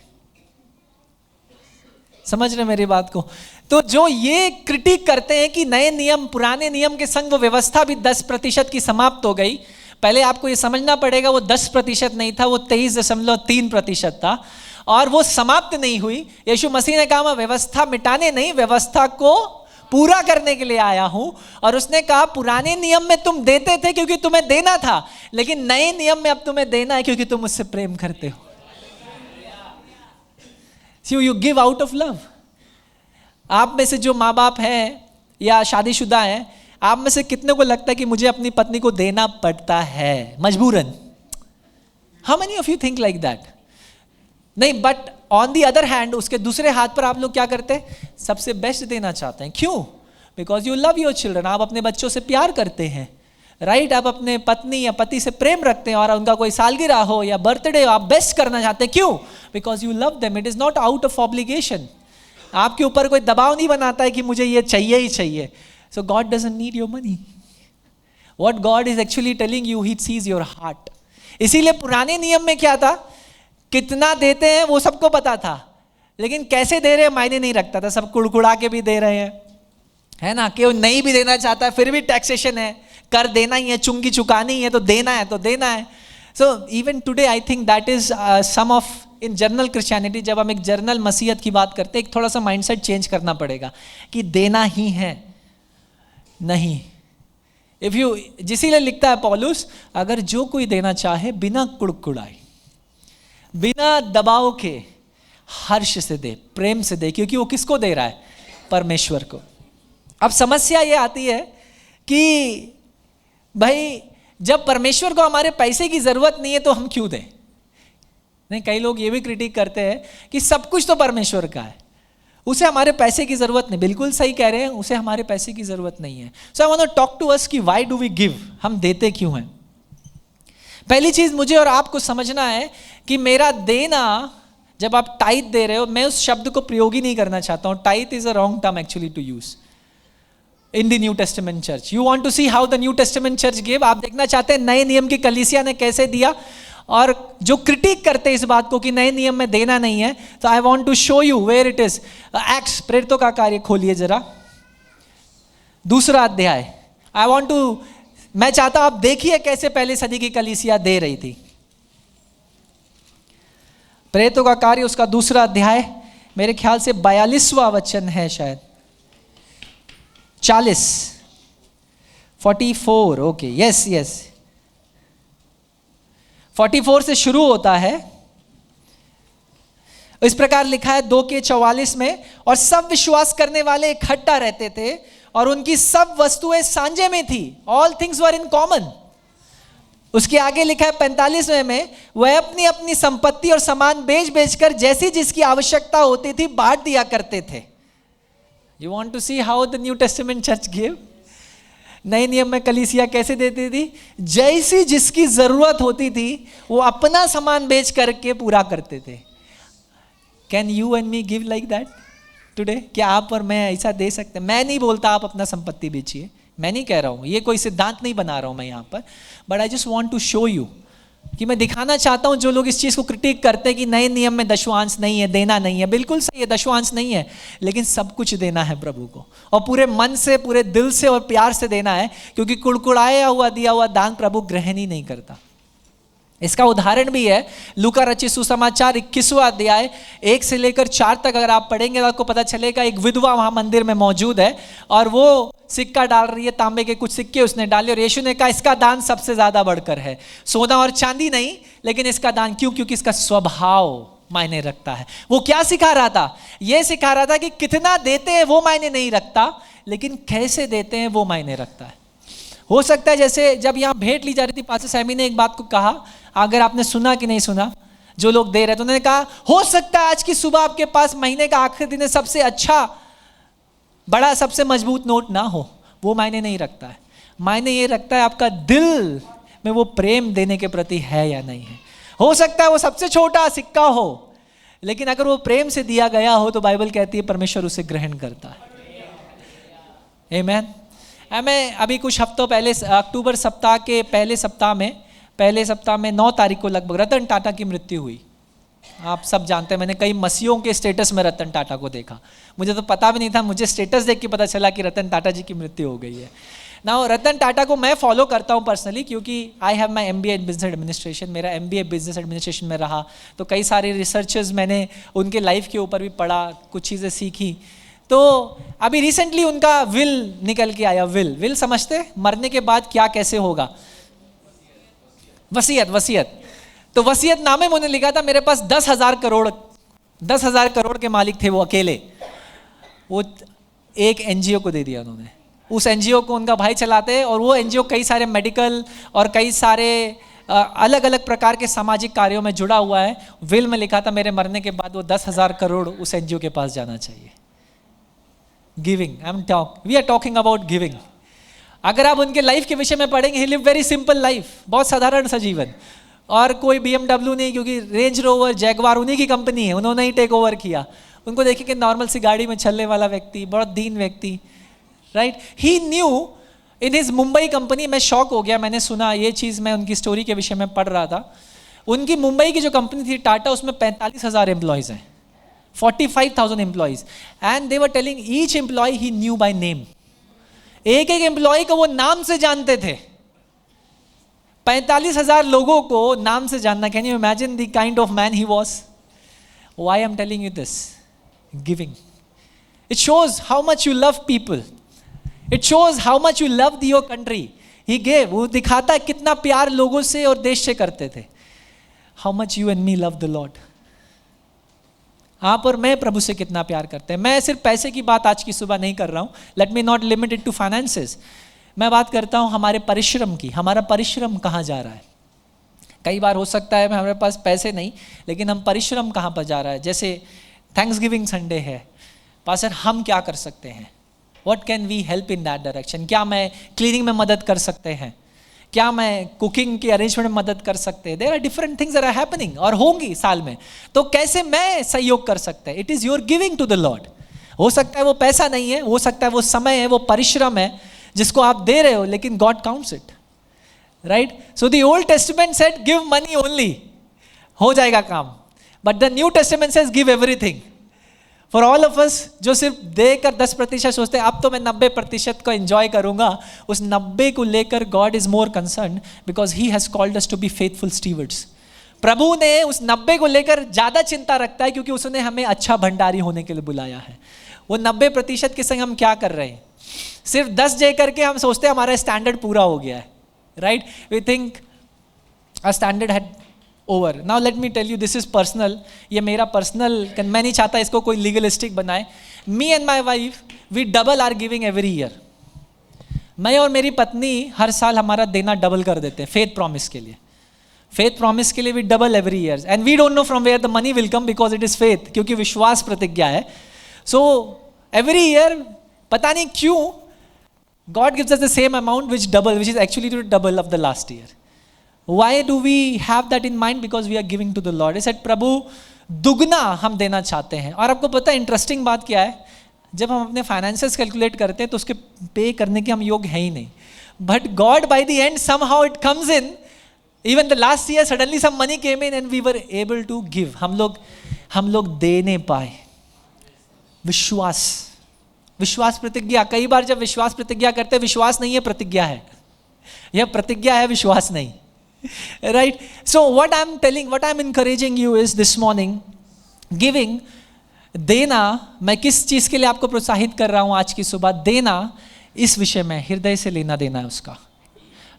समझ रहे मेरी बात को? तो जो ये क्रिटिक करते हैं कि नए नियम पुराने नियम के संग वो व्यवस्था भी 10% की समाप्त हो गई, पहले आपको ये समझना पड़ेगा वो 10% नहीं था, वो 23.3% था, और वो समाप्त नहीं हुई। यीशु मसीह ने कहा मैं व्यवस्था मिटाने नहीं, व्यवस्था को पूरा करने के लिए आया हूं। और उसने कहा पुराने नियम में तुम देते थे क्योंकि तुम्हें देना था, लेकिन नए नियम में अब तुम्हें देना है क्योंकि तुम मुझसे प्रेम करते हो। So you give out of love। आप में से जो माँ बाप हैं या शादीशुदा हैं, आप में से कितने को लगता है कि मुझे अपनी पत्नी को देना पड़ता है मजबूरन? How many of you think like that? नहीं, but on the other hand उसके दूसरे हाथ पर आप लोग क्या करते हैं? सबसे बेस्ट देना चाहते हैं। क्यों? Because you love your children. आप अपने बच्चों से प्यार करते हैं, राइट? आप अपने पत्नी या पति से प्रेम रखते हैं, और उनका कोई सालगिरह हो या बर्थडे हो, आप बेस्ट करना चाहते हैं। क्यों? Because you love them. It is not out of obligation. आपके ऊपर कोई दबाव नहीं बनाता है कि मुझे ये चाहिए ही चाहिए। So God doesn't need your money. What God is actually telling you, he sees your heart. इसीलिए पुराने नियम में क्या था? कितना देते हैं वो सबको पता था, लेकिन कैसे दे रहे हैं मायने नहीं रखता था। सब कुड़कुड़ा के भी दे रहे हैं, है ना? कि वो नहीं भी देना चाहता है फिर भी टैक्सेशन है, कर देना ही है, चुंगी चुकानी है, तो देना है तो देना है। So even today I think that is some of in general Christianity. जब हम एक जर्नल मसीहत की बात करते हैं, एक थोड़ा सा माइंडसेट चेंज करना पड़ेगा कि देना ही है, नहीं। इफ यू, जिसीलिए लिखता है पौलुस, अगर जो कोई देना चाहे बिना कुड़कुड़ाए, बिना दबाव के, हर्ष से दे, प्रेम से दे, क्योंकि वो किसको दे रहा है? परमेश्वर को। अब समस्या ये आती है कि भाई जब परमेश्वर को हमारे पैसे की जरूरत नहीं है तो हम क्यों दें? नहीं, कई लोग ये भी क्रिटिक करते हैं कि सब कुछ तो परमेश्वर का है, उसे हमारे पैसे की जरूरत नहीं। बिल्कुल सही कह रहे हैं, उसे हमारे पैसे की जरूरत नहीं है। So I want to talk to us कि व्हाई डू वी गिव? हम देते क्यों हैं? पहली चीज मुझे और आपको समझना है कि मेरा देना, जब आप टाइट दे रहे हो, मैं उस शब्द को प्रयोग ही नहीं करना चाहता हूं। Tithe is a wrong term actually to use in the New Testament church. You want to see how the New Testament church give? आप देखना चाहते हैं नए नियम की कलीसिया ने कैसे दिया? और जो क्रिटिक करते हैं इस बात को कि नए नियम में देना नहीं है, तो I want to show you where it is. Acts, प्रेरितों का कार्य खोलिए जरा, 2 अध्याय। आई वांट टू, मैं चाहता हूं आप देखिए कैसे पहली सदी की कलीसिया दे रही थी। प्रेरितों का कार्य उसका 2 अध्याय, मेरे ख्याल से 42वां वचन है शायद। 44, ओके, यस यस, 44 से शुरू होता है। इस प्रकार लिखा है 2:44 में, और सब विश्वास करने वाले इकट्ठा रहते थे और उनकी सब वस्तुएं सांझे में थी। All things were in common. उसके आगे लिखा है 45वें में, वह अपनी अपनी संपत्ति और सामान बेच बेचकर जैसी जिसकी आवश्यकता होती थी बांट दिया करते थे। You want to see how the New Testament church give? नए नियम में कलीसिया कैसे देती थी? जैसी जिसकी जरूरत होती थी वो अपना सामान बेच करके पूरा करते थे। Can you and me give like that today? क्या आप और मैं ऐसा दे सकते हैं? मैं नहीं बोलता आप अपना संपत्ति बेचिए, मैं नहीं कह रहा हूँ, ये कोई सिद्धांत नहीं बना रहा हूँ मैं यहाँ पर, but I just want to show you कि मैं दिखाना चाहता हूँ। जो लोग इस चीज़ को क्रिटिक करते हैं कि नए नियम में दशवांश नहीं है, देना नहीं है, बिल्कुल सही है, दशवांश नहीं है, लेकिन सब कुछ देना है प्रभु को, और पूरे मन से, पूरे दिल से और प्यार से देना है, क्योंकि कुड़कुड़ाया हुआ दिया हुआ दान प्रभु ग्रहण ही नहीं करता। इसका उदाहरण भी है लूका रचित सुसमाचार 21वां अध्याय 1 से लेकर 4 तक। अगर आप पढ़ेंगे तो आपको पता चलेगा एक विधवा वहां मंदिर में मौजूद है और वो सिक्का डाल रही है, तांबे के कुछ सिक्के उसने डाले, और यीशु ने कहा इसका दान सबसे ज्यादा बढ़कर है, सोना और चांदी नहीं, लेकिन इसका दान। क्यों? क्योंकि इसका स्वभाव मायने रखता है। वो क्या सिखा रहा था? ये सिखा रहा था कि कितना देते हैं वो मायने नहीं रखता, लेकिन कैसे देते हैं वो मायने रखता है। हो सकता है जैसे जब यहाँ भेंट ली जा रही थी, पास्टर सैमी ने एक बात को कहा, अगर आपने सुना कि नहीं सुना, जो लोग दे रहे थे उन्होंने कहा हो सकता है आज की सुबह आपके पास महीने का आखिरी दिन सबसे अच्छा, बड़ा, सबसे मजबूत नोट ना हो, वो मायने नहीं रखता है। मायने ये रखता है आपका दिल में वो प्रेम देने के प्रति है या नहीं है। हो सकता है वो सबसे छोटा सिक्का हो, लेकिन अगर वो प्रेम से दिया गया हो तो बाइबल कहती है परमेश्वर उसे ग्रहण करता है। आमीन। मैं अभी कुछ हफ्तों पहले अक्टूबर सप्ताह के पहले सप्ताह में 9 तारीख को लगभग रतन टाटा की मृत्यु हुई। आप सब जानते हैं, मैंने कई मसीहों के स्टेटस में रतन टाटा को देखा, मुझे तो पता भी नहीं था, मुझे स्टेटस देख के पता चला कि रतन टाटा जी की मृत्यु हो गई है ना। रतन टाटा को मैं फॉलो करता हूँ पर्सनली, क्योंकि I have my MBA in business administration, मेरा MBA बिजनेस एडमिनिस्ट्रेशन में रहा, तो कई सारे रिसर्चेस मैंने उनके लाइफ के ऊपर भी पढ़ा, कुछ चीज़ें सीखी। तो अभी रिसेंटली उनका विल निकल के आया। विल समझते, मरने के बाद क्या कैसे होगा? वसीयत। तो वसीयतनामे में उन्होंने लिखा था मेरे पास 10,000 करोड़ के मालिक थे वो अकेले, वो एक NGO को दे दिया उन्होंने। उस NGO को उनका भाई चलाते हैं, और वो NGO कई सारे मेडिकल और कई सारे अलग अलग प्रकार के सामाजिक कार्यों में जुड़ा हुआ है। विल में लिखा था मेरे मरने के बाद वो 10,000 करोड़ उस NGO के पास जाना चाहिए। Giving, we are talking about giving. अगर आप उनके लाइफ के विषय में पढ़ेंगे, he live very simple life, बहुत साधारण सा जीवन, और कोई BMW नहीं, क्योंकि रेंज रोवर जैगवार उन्हीं की कंपनी है, उन्होंने ही टेक ओवर किया। उनको देखिए कि नॉर्मल सी गाड़ी में चलने वाला व्यक्ति, बहुत दीन व्यक्ति, right. He new in his Mumbai company, मैं शॉक हो गया, मैंने सुना ये चीज़, मैं उनकी स्टोरी के विषय में पढ़ रहा था। उनकी मुंबई की जो कंपनी थी टाटा, उसमें 45,000 एम्प्लॉयज़ हैं, 45,000 employees, and they were telling each employ he new by name. एक एक एम्प्लॉय को वो नाम से जानते थे। 45,000 लोगों को नाम से जानना, can you imagine the kind of man he was? Why I am telling you this? Giving. It shows how much you love people, it shows how much you love your country. He gave, वो दिखाता है कितना प्यार लोगों से और देश से करते थे। How much you and me love the Lord. आप और मैं प्रभु से कितना प्यार करते हैं। मैं सिर्फ पैसे की बात आज की सुबह नहीं कर रहा हूँ, let me not limit it to finances. मैं बात करता हूँ हमारे परिश्रम की। हमारा परिश्रम कहाँ जा रहा है? कई बार हो सकता है हमारे पास पैसे नहीं, लेकिन हम परिश्रम कहाँ पर जा रहा है? जैसे थैंक्सगिविंग संडे है, पास्टर हम क्या कर सकते हैं? What can we help in that direction? क्या मैं क्लीनिंग में मदद कर सकते हैं? क्या मैं कुकिंग की अरेंजमेंट में मदद कर सकते हैं? There are different things are happening और होंगी साल में, तो कैसे मैं सहयोग कर सकते हैं? It is your giving to the Lord. हो सकता है वो पैसा नहीं है, हो सकता है वो समय है, वो परिश्रम है जिसको आप दे रहे हो, लेकिन God counts it, right? So the old testament said give money only, हो जाएगा काम, but the New testament says give everything. For all of us जो सिर्फ देकर 10% सोचते हैं अब तो मैं 90% को एंजॉय करूंगा, उस 90 को लेकर God is more concern, because he has called us to be faithful stewards. प्रभु ने उस 90 को लेकर ज्यादा चिंता रखता है, क्योंकि उसने हमें अच्छा भंडारी होने के लिए बुलाया है। वो 90% के संग हम क्या कर रहे हैं? सिर्फ 10 दे करके हम सोचते हैं हमारा स्टैंडर्ड पूरा हो गया है, right? We think a standard had over. Now let me tell you, this is personal. ये मेरा पर्सनल, मैं नहीं चाहता इसको कोई लीगलिस्टिक बनाए. Me and my wife, we double are giving every year. मैं और मेरी पत्नी हर साल हमारा देना डबल कर देते हैं फेथ प्रॉमिस के लिए. फेथ प्रॉमिस के लिए we double every year, and we don't know from where the money will come, because it is faith, क्योंकि विश्वास प्रतिज्ञा है. सो एवरी ईयर, पता नहीं क्यों, God gives us the same amount which is actually the double of the last year. Why do we have that in mind? Because we are giving to the Lord. I said, प्रभु दुगना हम देना चाहते हैं. और आपको पता है interesting बात क्या है, जब हम अपने फाइनेंसेस कैलकुलेट करते हैं तो उसके पे करने के हम योग्य हैं ही नहीं. But God by the end somehow it comes in. Even the last year suddenly some money came in and we were able to give. हम लोग देने पाए. विश्वास प्रतिज्ञा. कई बार जब विश्वास प्रतिज्ञा करते हैं, विश्वास नहीं है, प्रतिज्ञा है. यह प्रतिज्ञा है, विश्वास नहीं. Right? So what I am encouraging you is this morning, giving, देना. मैं किस चीज के लिए आपको प्रोत्साहित कर रहा हूं आज की सुबह? देना. इस विषय में हृदय से लेना देना है उसका.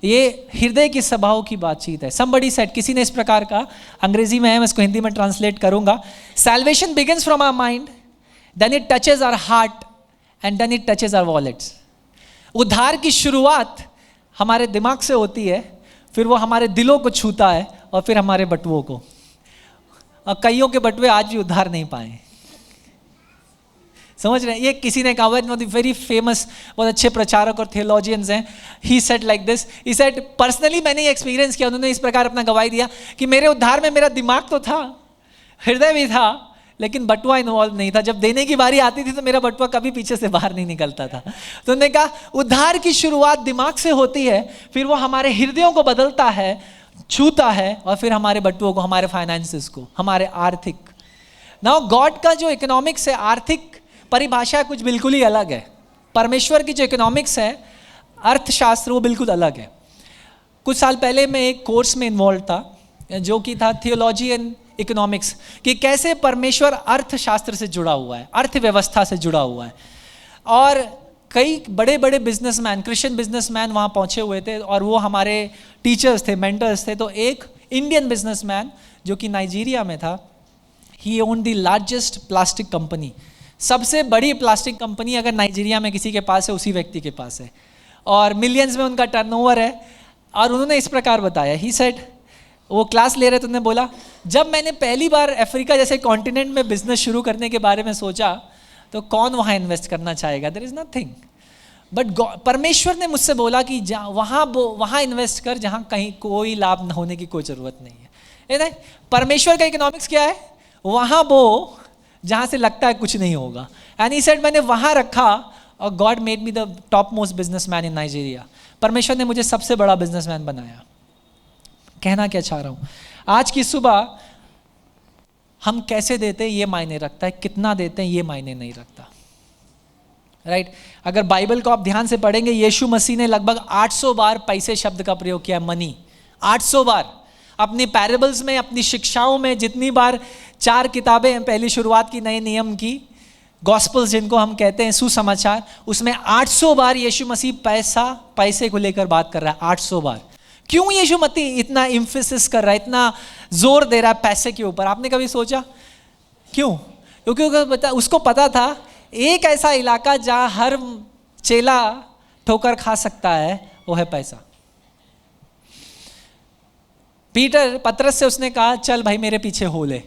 ये हृदय की सभाओं की बातचीत है. somebody said, किसी ने इस प्रकार का, अंग्रेजी में है, मैं इसको हिंदी में ट्रांसलेट करूंगा. salvation begins from our mind, then it touches our heart, and then it touches our wallets. उद्धार की शुरुआत हमारे दिमाग से होती है, फिर वो हमारे दिलों को छूता है, और फिर हमारे बटुओं को. और कईयों के बटुए आज भी उद्धार नहीं पाए. समझ रहे हैं? ये किसी ने कहा, वेरी फेमस, बहुत अच्छे प्रचारक और थियोलॉजियंस हैं. He said like this, he said, personally मैंने ये एक्सपीरियंस किया. उन्होंने इस प्रकार अपना गवाही दिया कि मेरे उद्धार में मेरा दिमाग तो था, हृदय भी था, लेकिन बटुआ इन्वॉल्व नहीं था. जब देने की बारी आती थी तो मेरा बटुआ कभी पीछे से बाहर नहीं निकलता था. तो उन्होंने कहा, उद्धार की शुरुआत दिमाग से होती है, फिर वो हमारे हृदयों को बदलता है, छूता है, और फिर हमारे बटुओं को, हमारे फाइनेंसेस को, हमारे आर्थिक. नाउ गॉड का जो इकोनॉमिक्स है, आर्थिक परिभाषा कुछ बिल्कुल ही अलग है. परमेश्वर की जो इकोनॉमिक्स है, अर्थशास्त्र, वो बिल्कुल अलग है. कुछ साल पहले मैं एक कोर्स में इन्वॉल्व था, जो कि था थियोलॉजी एंड इकोनॉमिक्स, कि कैसे परमेश्वर अर्थशास्त्र से जुड़ा हुआ है, अर्थव्यवस्था से जुड़ा हुआ है. और कई बड़े बड़े बिजनेसमैन, क्रिश्चियन बिजनेसमैन वहाँ पहुँचे हुए थे, और वो हमारे टीचर्स थे, मेंटर्स थे. तो एक इंडियन बिजनेसमैन जो कि नाइजीरिया में था, he own the largest plastic company. सबसे बड़ी प्लास्टिक कंपनी अगर नाइजीरिया में किसी के पास है, उसी व्यक्ति के पास है, और मिलियंस में उनका टर्नओवर है. और उन्होंने इस प्रकार बताया, ही सेड, वो क्लास ले रहे थे, उन्होंने बोला, जब मैंने पहली बार अफ्रीका जैसे कॉन्टिनेंट में बिजनेस शुरू करने के बारे में सोचा, तो कौन वहाँ इन्वेस्ट करना चाहेगा? There is nothing. बट परमेश्वर ने मुझसे बोला कि वहाँ इन्वेस्ट कर जहाँ कहीं कोई लाभ न होने की कोई ज़रूरत नहीं है. परमेश्वर का इकोनॉमिक्स क्या है? वहाँ बो जहाँ से लगता है कुछ नहीं होगा. एंड ही सेड, मैंने वहाँ रखा, और God made me the top most businessman in Nigeria. परमेश्वर ने मुझे सबसे बड़ा बिजनेसमैन बनाया. कहना क्या चाह रहा हूँ, आज की सुबह हम कैसे देते हैं ये मायने रखता है, कितना देते हैं ये मायने नहीं रखता. राइट? अगर बाइबल को आप ध्यान से पढ़ेंगे, यीशु मसीह ने लगभग 800 बार पैसे शब्द का प्रयोग किया, मनी. 800 बार अपनी पैराबल्स में, अपनी शिक्षाओं में. जितनी बार 4 किताबें पहली शुरुआत की नए नियम की, गॉस्पल्स जिनको हम कहते हैं, सुसमाचार, उसमें 800 बार यीशु मसीह पैसे को लेकर बात कर रहा है. 800 बार. क्यों यीशु मसीह इतना इम्फेसिस कर रहा है, इतना जोर दे रहा है पैसे के ऊपर? आपने कभी सोचा क्यों? क्योंकि उसको पता था एक ऐसा इलाका जहां हर चेला ठोकर खा सकता है, वो है पैसा. पतरस से उसने कहा, चल भाई मेरे पीछे हो ले.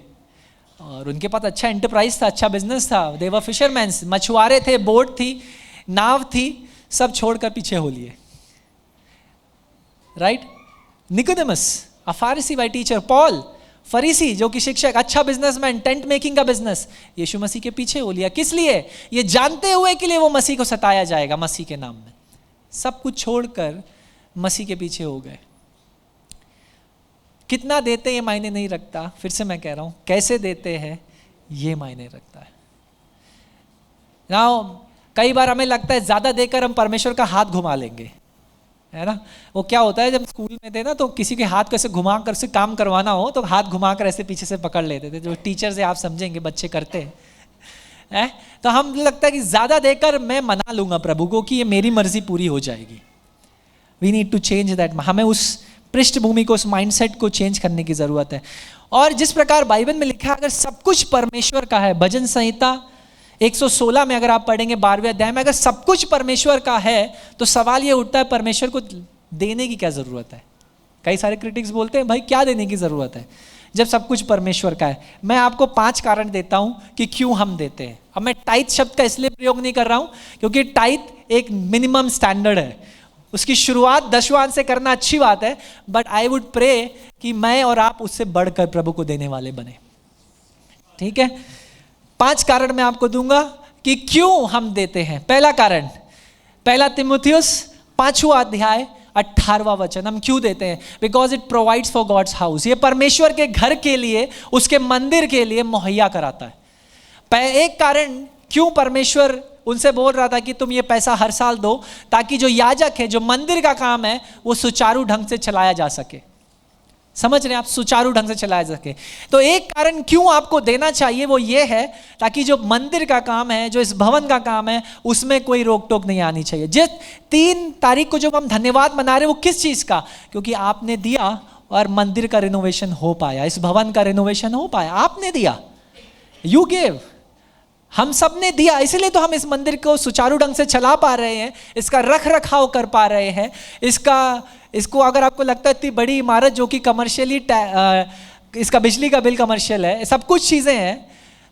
और उनके पास अच्छा एंटरप्राइज था, अच्छा बिजनेस था. दे वर फिशरमैन, मछुआरे थे, बोट थी, नाव थी, सब छोड़कर पीछे हो लिए. राइट? निकोदेमस, अ फारिसी बाय टीचर. पॉल, फरीसी जो कि शिक्षक, अच्छा बिजनेसमैन, टेंट मेकिंग का बिजनेस, यीशु मसीह के पीछे हो लिया. किस लिए? ये जानते हुए कि लिए वो मसीह को सताया जाएगा मसीह के नाम में. सब कुछ छोड़कर मसीह के पीछे हो गए. कितना देते ये मायने नहीं रखता. फिर से मैं कह रहा हूं, कैसे देते हैं ये मायने रखता है. नाउ कई बार हमें लगता है ज्यादा देकर हम परमेश्वर का हाथ घुमा लेंगे, है ना? वो क्या होता है, जब स्कूल में थे ना, तो किसी के हाथ को ऐसे घुमा कर से काम करवाना हो तो हाथ घुमा कर ऐसे पीछे से पकड़ लेते थे. जो टीचर से आप समझेंगे, बच्चे करते हैं, है, तो हम लगता है कि ज़्यादा देकर मैं मना लूँगा प्रभु को कि ये मेरी मर्जी पूरी हो जाएगी। We need to change that. हमें उस पृष्ठभूमि को, उस माइंडसेट को चेंज करने की ज़रूरत है। और जिस प्रकार बाइबल में लिखा है, अगर सब कुछ परमेश्वर का है, भजन संहिता 116 में अगर आप पढ़ेंगे 12वें अध्याय में, अगर सब कुछ परमेश्वर का है तो सवाल ये उठता है परमेश्वर को देने की क्या ज़रूरत है। कई सारे क्रिटिक्स बोलते हैं भाई क्या देने की ज़रूरत है जब सब कुछ परमेश्वर का है। मैं आपको 5 कारण देता हूं कि क्यों हम देते हैं। अब मैं टाइथ शब्द का इसलिए प्रयोग नहीं कर रहा हूं क्योंकि टाइथ एक मिनिमम स्टैंडर्ड है, उसकी शुरुआत दशवां से करना अच्छी बात है, बट आई वुड प्रे कि मैं और आप उससे बढ़कर प्रभु को देने वाले बने। ठीक है, 5 कारण मैं आपको दूंगा कि क्यों हम देते हैं। पहला कारण, 1 तीमुथियुस 5वां अध्याय 18वां वचन, हम क्यों देते हैं? Because it provides for God's house. ये परमेश्वर के घर के लिए, उसके मंदिर के लिए मुहैया कराता है। एक कारण क्यों परमेश्वर उनसे बोल रहा था कि तुम ये पैसा हर साल दो, ताकि जो याजक है, जो मंदिर का काम है, वो सुचारू ढंग से चलाया जा सके। समझ रहे हैं आप, सुचारू ढंग से चलाया जा सके। तो एक कारण क्यों आपको देना चाहिए वो ये है ताकि जो मंदिर का काम है, जो इस भवन का काम है, उसमें कोई रोक टोक नहीं आनी चाहिए। जिस 3 तारीख को जब हम धन्यवाद मना रहे हैं, वो किस चीज़ का? क्योंकि आपने दिया और मंदिर का रिनोवेशन हो पाया, इस भवन का रिनोवेशन हो पाया, आपने दिया, यू गेव, हम सब ने दिया, इसलिए तो हम इस मंदिर को सुचारू ढंग से चला पा रहे हैं, इसका रख रखाव कर पा रहे हैं। इसको अगर आपको लगता है इतनी बड़ी इमारत जो कि कमर्शियली इसका बिजली का बिल कमर्शियल है, सब कुछ चीज़ें हैं,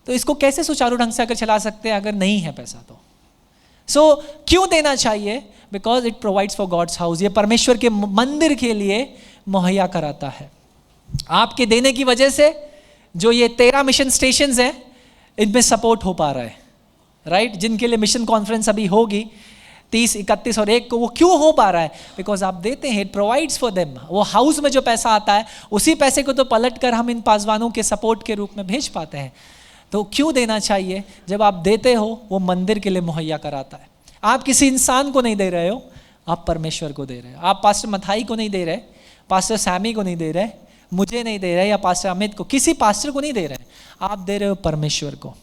तो इसको कैसे सुचारू ढंग से अगर चला सकते हैं अगर नहीं है पैसा तो? सो क्यों देना चाहिए? Because it provides for God's house. ये परमेश्वर के मंदिर के लिए मुहैया कराता है। आपके देने की वजह से जो ये 13 मिशन स्टेशंस हैं, इनमें सपोर्ट हो पा रहा है, राइट? जिनके लिए मिशन कॉन्फ्रेंस अभी होगी 30, 31 और 1 को, वो क्यों हो पा रहा है? बिकॉज आप देते हैं, इट प्रोवाइड्स फॉर देम। वो हाउस में जो पैसा आता है, उसी पैसे को तो पलट कर हम इन पासवानों के सपोर्ट के रूप में भेज पाते हैं। तो क्यों देना चाहिए? जब आप देते हो, वो मंदिर के लिए मुहैया कराता है। आप किसी इंसान को नहीं दे रहे हो, आप परमेश्वर को दे रहे हो। आप पास्टर मथाई को नहीं दे रहे, पास्टर सैमी को नहीं दे रहे, मुझे नहीं दे रहे, या पास्टर अमित को, किसी पास्टर को नहीं दे रहे, आप दे रहे हो परमेश्वर को,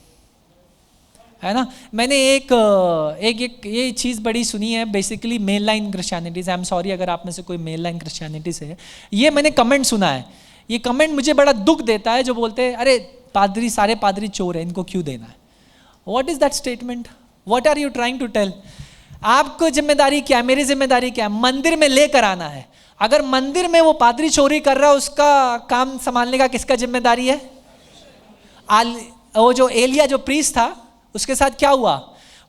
है ना? मैंने एक ये चीज़ बड़ी सुनी है, basically male line Christianity's. I am sorry अगर आप में से कोई मेल लाइन क्रिश्चियनिटीज़ है, ये मैंने कमेंट सुना है। ये कमेंट मुझे बड़ा दुख देता है, जो बोलते हैं अरे पादरी, सारे पादरी चोर हैं, इनको क्यों देना है? What is that statement? What are you trying to tell? आपको जिम्मेदारी क्या है, मेरी जिम्मेदारी क्या है? मंदिर में लेकर आना है। अगर मंदिर में वो पादरी चोरी कर रहा है, उसका काम संभालने का किसका जिम्मेदारी है? वो जो एलिया जो प्रीस्ट था, उसके साथ क्या हुआ?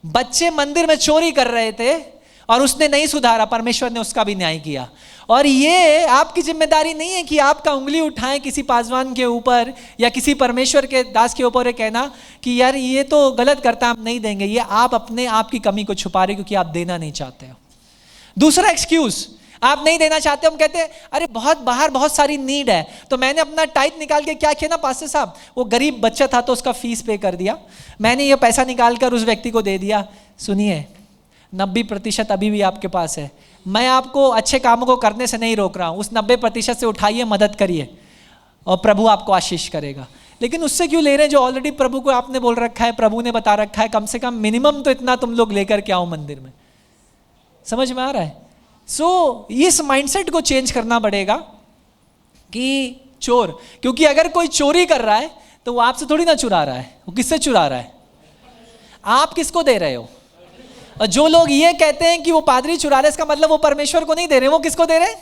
बच्चे मंदिर में चोरी कर रहे थे और उसने नहीं सुधारा, परमेश्वर ने उसका भी न्याय किया। और ये आपकी जिम्मेदारी नहीं है कि आपका उंगली उठाएं किसी पासवान के ऊपर या किसी परमेश्वर के दास के ऊपर कहना कि यार ये तो गलत करता, हम नहीं देंगे। ये आप अपने आप की कमी को छुपा रहे क्योंकि आप देना नहीं चाहते हो। दूसरा एक्सक्यूज, आप नहीं देना चाहते, हम कहते हैं अरे बाहर बहुत सारी नीड है, तो मैंने अपना टाइट निकाल के क्या किया ना पास्टर साहब, वो गरीब बच्चा था तो उसका फीस पे कर दिया, मैंने ये पैसा निकाल कर उस व्यक्ति को दे दिया। सुनिए, 90% अभी भी आपके पास है। मैं आपको अच्छे कामों को करने से नहीं रोक रहा हूँ, उस 90% से उठाइए, मदद करिए और प्रभु आपको आशीष करेगा। लेकिन उससे क्यों ले रहे हैं जो ऑलरेडी प्रभु को आपने बोल रखा है, प्रभु ने बता रखा है, कम से कम मिनिमम तो इतना तुम लोग लेकर के आओ मंदिर में। समझ में आ रहा है? सो इस माइंडसेट को चेंज करना पड़ेगा कि चोर, क्योंकि अगर कोई चोरी कर रहा है तो वो आपसे थोड़ी ना चुरा रहा है, वो किससे चुरा रहा है? आप किसको दे रहे हो? और जो लोग ये कहते हैं कि वो पादरी चुरा रहे, इसका मतलब वो परमेश्वर को नहीं दे रहे, वो किसको दे रहे हैं?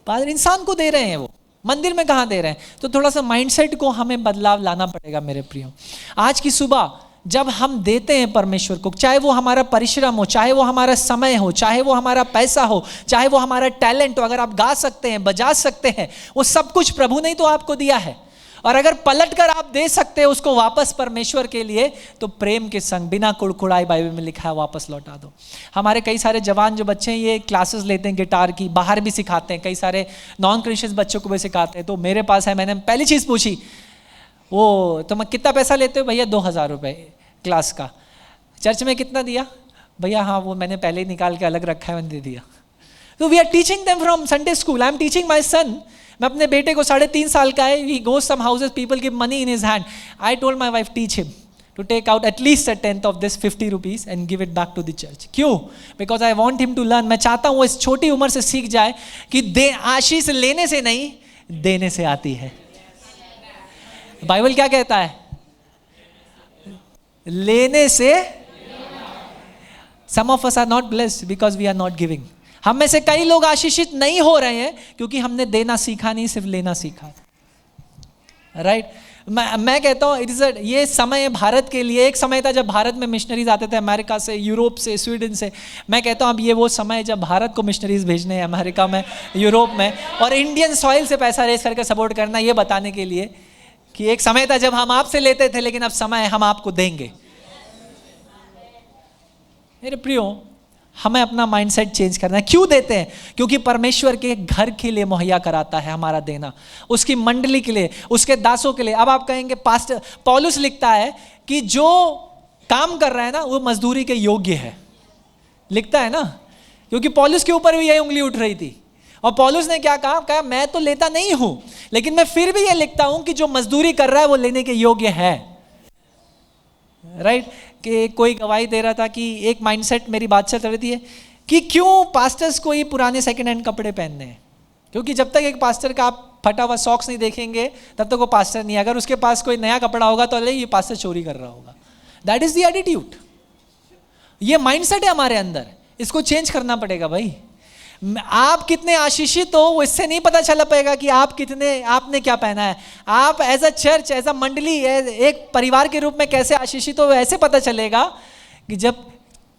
पादरी इंसान को दे रहे हैं, वो मंदिर में कहाँ दे रहे हैं? तो थोड़ा सा माइंडसेट को हमें बदलाव लाना पड़ेगा मेरे प्रियो। आज की सुबह जब हम देते हैं परमेश्वर को, चाहे वो हमारा परिश्रम हो, चाहे वो हमारा समय हो, चाहे वो हमारा पैसा हो, चाहे वो हमारा टैलेंट हो, अगर आप गा सकते हैं, बजा सकते हैं, वो सब कुछ प्रभु ने ही तो आपको दिया है। और अगर पलट कर आप दे सकते हैं उसको वापस परमेश्वर के लिए, तो प्रेम के संग, बिना कुड़कुड़ाई, बाइबल में लिखा है, वापस लौटा दो। हमारे कई सारे जवान जो बच्चे हैं, ये क्लासेस लेते हैं गिटार की, बाहर भी सिखाते हैं, कई सारे नॉन क्रिश्चियन बच्चों को भी सिखाते हैं। तो मेरे पास है, मैंने पहली चीज़ पूछी, वो तुम कितना पैसा लेते हो? भैया 2000 रुपये क्लास का। चर्च में कितना दिया? भैया हाँ वो मैंने पहले ही निकाल के अलग रखा है, मैंने दे दिया। तो we are teaching them from Sunday school. I am teaching my son. मैं अपने बेटे को 3.5 साल का है, he goes some houses, people give money in his hand. I told my wife teach him to take out at least a tenth of this 50 rupees and give it back to the church. क्यों? Because I want him to learn. मैं चाहता हूँ वो इस छोटी उम्र से सीख जाए कि आशीष लेने से नहीं, देने से आती है. बाइबल क्या कहता है? लेने से. Some of us are not blessed because we are not giving. हम में से कई लोग आशीषित नहीं हो रहे हैं क्योंकि हमने देना सीखा नहीं, सिर्फ लेना सीखा. राइट? मैं कहता हूँ इट इज ये समय है भारत के लिए. एक समय था जब भारत में मिशनरीज आते थे अमेरिका से, यूरोप से, स्वीडन से. मैं कहता हूँ अब ये वो समय है जब भारत को मिशनरीज भेजने हैं अमेरिका में, यूरोप में, और इंडियन सॉइल से पैसा रेस करके सपोर्ट करना, ये बताने के लिए कि एक समय था जब हम आपसे लेते थे लेकिन अब समय है हम आपको देंगे. मेरे प्रियो, हमें अपना माइंडसेट चेंज करना है. क्यों देते हैं? क्योंकि परमेश्वर के घर के लिए मुहैया कराता है हमारा देना, उसकी मंडली के लिए, उसके दासों के लिए. अब आप कहेंगे पास्टर पौलुस लिखता है कि जो काम कर रहा है ना वो मजदूरी के योग्य है. लिखता है ना, क्योंकि पौलुस के ऊपर भी यही उंगली उठ रही थी. और पौलुस ने क्या कहा मैं तो लेता नहीं हूं लेकिन मैं फिर भी ये लिखता हूं कि जो मजदूरी कर रहा है वो लेने के योग्य है. राइट? कि कोई गवाही दे रहा था कि एक माइंडसेट मेरी बात चल रही थी कि क्यों पास्टर्स को ये पुराने सेकंड हैंड कपड़े पहनने हैं. क्योंकि जब तक एक पास्टर का आप फटा हुआ सॉक्स नहीं देखेंगे तब तक वो पास्टर नहीं है. अगर उसके पास कोई नया कपड़ा होगा तो अरे ये पास्टर चोरी कर रहा होगा. That is the attitude. ये माइंडसेट है हमारे अंदर, इसको चेंज करना पड़ेगा भाई. आप कितने आशीषित हो वो इससे नहीं पता चल पाएगा कि आपने क्या पहना है. आप as a church, as a मंडली, एक परिवार के रूप में कैसे आशीषित हो ऐसे पता चलेगा कि जब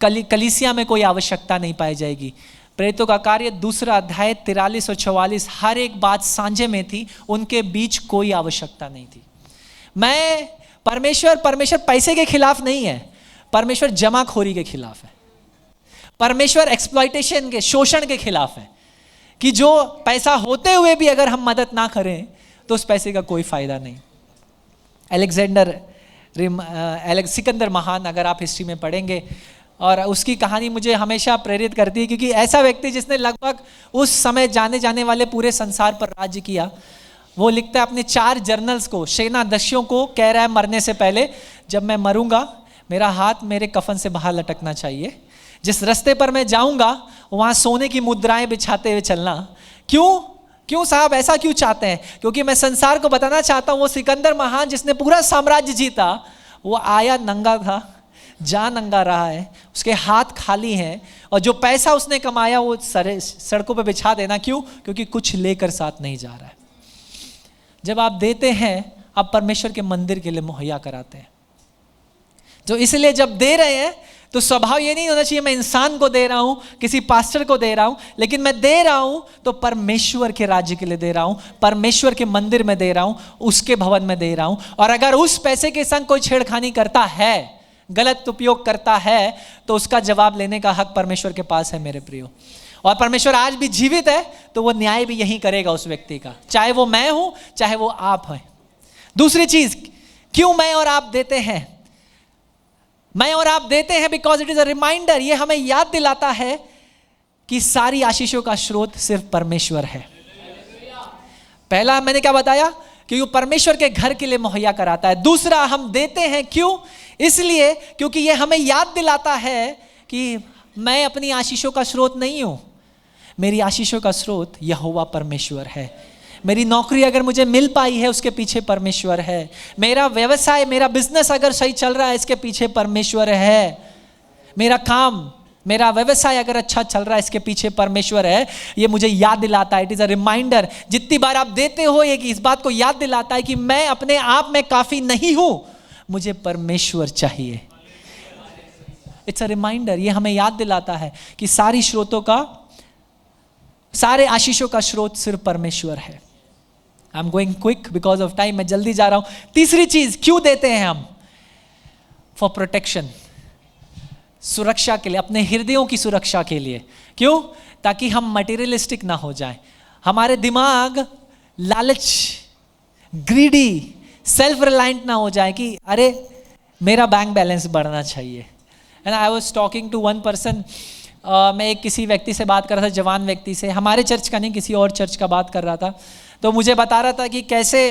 कलीसिया में कोई आवश्यकता नहीं पाई जाएगी. प्रेरितों का कार्य 2 अध्याय 43 और 44, हर एक बात सांझे में थी, उनके बीच कोई आवश्यकता नहीं थी. परमेश्वर पैसे के खिलाफ नहीं है, परमेश्वर जमाखोरी के खिलाफ है. परमेश्वर एक्सप्लॉयटेशन के, शोषण के खिलाफ है कि जो पैसा होते हुए भी अगर हम मदद ना करें तो उस पैसे का कोई फायदा नहीं. सिकंदर महान, अगर आप हिस्ट्री में पढ़ेंगे, और उसकी कहानी मुझे हमेशा प्रेरित करती है क्योंकि ऐसा व्यक्ति जिसने लगभग उस समय जाने वाले पूरे संसार पर राज्य किया, वो लिखता है अपने 4 जर्नल्स को, सेनाध्यक्षों को कह रहा है मरने से पहले, जब मैं मरूंगा मेरा हाथ मेरे कफन से बाहर लटकना चाहिए. जिस रास्ते पर मैं जाऊंगा वहां सोने की मुद्राएं बिछाते हुए चलना. क्यों साहब, ऐसा क्यों चाहते हैं? क्योंकि मैं संसार को बताना चाहता हूं वो सिकंदर महान जिसने पूरा साम्राज्य जीता, वो आया नंगा था, जा नंगा रहा है, उसके हाथ खाली हैं, और जो पैसा उसने कमाया वो सड़कों पे बिछा देना. क्यों? क्योंकि कुछ लेकर साथ नहीं जा रहा है. जब आप देते हैं आप परमेश्वर के मंदिर के लिए मुहैया कराते हैं. जो इसलिए जब दे रहे हैं तो स्वभाव ये नहीं होना चाहिए मैं इंसान को दे रहा हूं, किसी पास्टर को दे रहा हूं, लेकिन मैं दे रहा हूं तो परमेश्वर के राज्य के लिए दे रहा हूं, परमेश्वर के मंदिर में दे रहा हूं, उसके भवन में दे रहा हूं. और अगर उस पैसे के संग कोई छेड़खानी करता है, गलत उपयोग करता है, तो उसका जवाब लेने का हक परमेश्वर के पास है मेरे प्रियो. और परमेश्वर आज भी जीवित है तो वो न्याय भी यही करेगा उस व्यक्ति का, चाहे वो मैं हूं चाहे वो आप हैं. दूसरी चीज, क्यों मैं और आप देते हैं? मैं और आप देते हैं because it is a reminder. ये हमें याद दिलाता है कि सारी आशीषों का स्रोत सिर्फ परमेश्वर है. पहला मैंने क्या बताया कि वो परमेश्वर के घर के लिए मुहैया कराता है. दूसरा, हम देते हैं क्यों? इसलिए क्योंकि ये हमें याद दिलाता है कि मैं अपनी आशीषों का स्रोत नहीं हूं, मेरी आशीषों का स्रोत यहोवा परमेश्वर है. मेरी नौकरी अगर मुझे मिल पाई है उसके पीछे परमेश्वर है. मेरा व्यवसाय, मेरा बिजनेस अगर सही चल रहा है इसके पीछे परमेश्वर है. मेरा काम, मेरा व्यवसाय अगर अच्छा चल रहा है इसके पीछे परमेश्वर है. ये मुझे याद दिलाता है. It is a reminder. जितनी बार आप देते हो ये इस बात को याद दिलाता है कि मैं अपने आप में काफी नहीं हूं, मुझे परमेश्वर चाहिए. It's a reminder. ये हमें याद दिलाता है कि सारे आशीषों का स्रोत सिर्फ परमेश्वर है. I am going quick because of time. मैं जल्दी जा रहा हूं. तीसरी चीज, क्यों देते हैं हम? फॉर प्रोटेक्शन, सुरक्षा के लिए, अपने हृदयों की सुरक्षा के लिए. क्यों? ताकि हम मटेरियलिस्टिक ना हो जाएं. हमारे दिमाग लालच, ग्रीडी, सेल्फ रिलायंट ना हो जाए कि अरे मेरा बैंक बैलेंस बढ़ना चाहिए. And I was talking to one person. मैं एक किसी व्यक्ति से बात कर रहा था, जवान व्यक्ति से, हमारे चर्च का नहीं, किसी और चर्च का बात कर रहा था. तो मुझे बता रहा था कि कैसे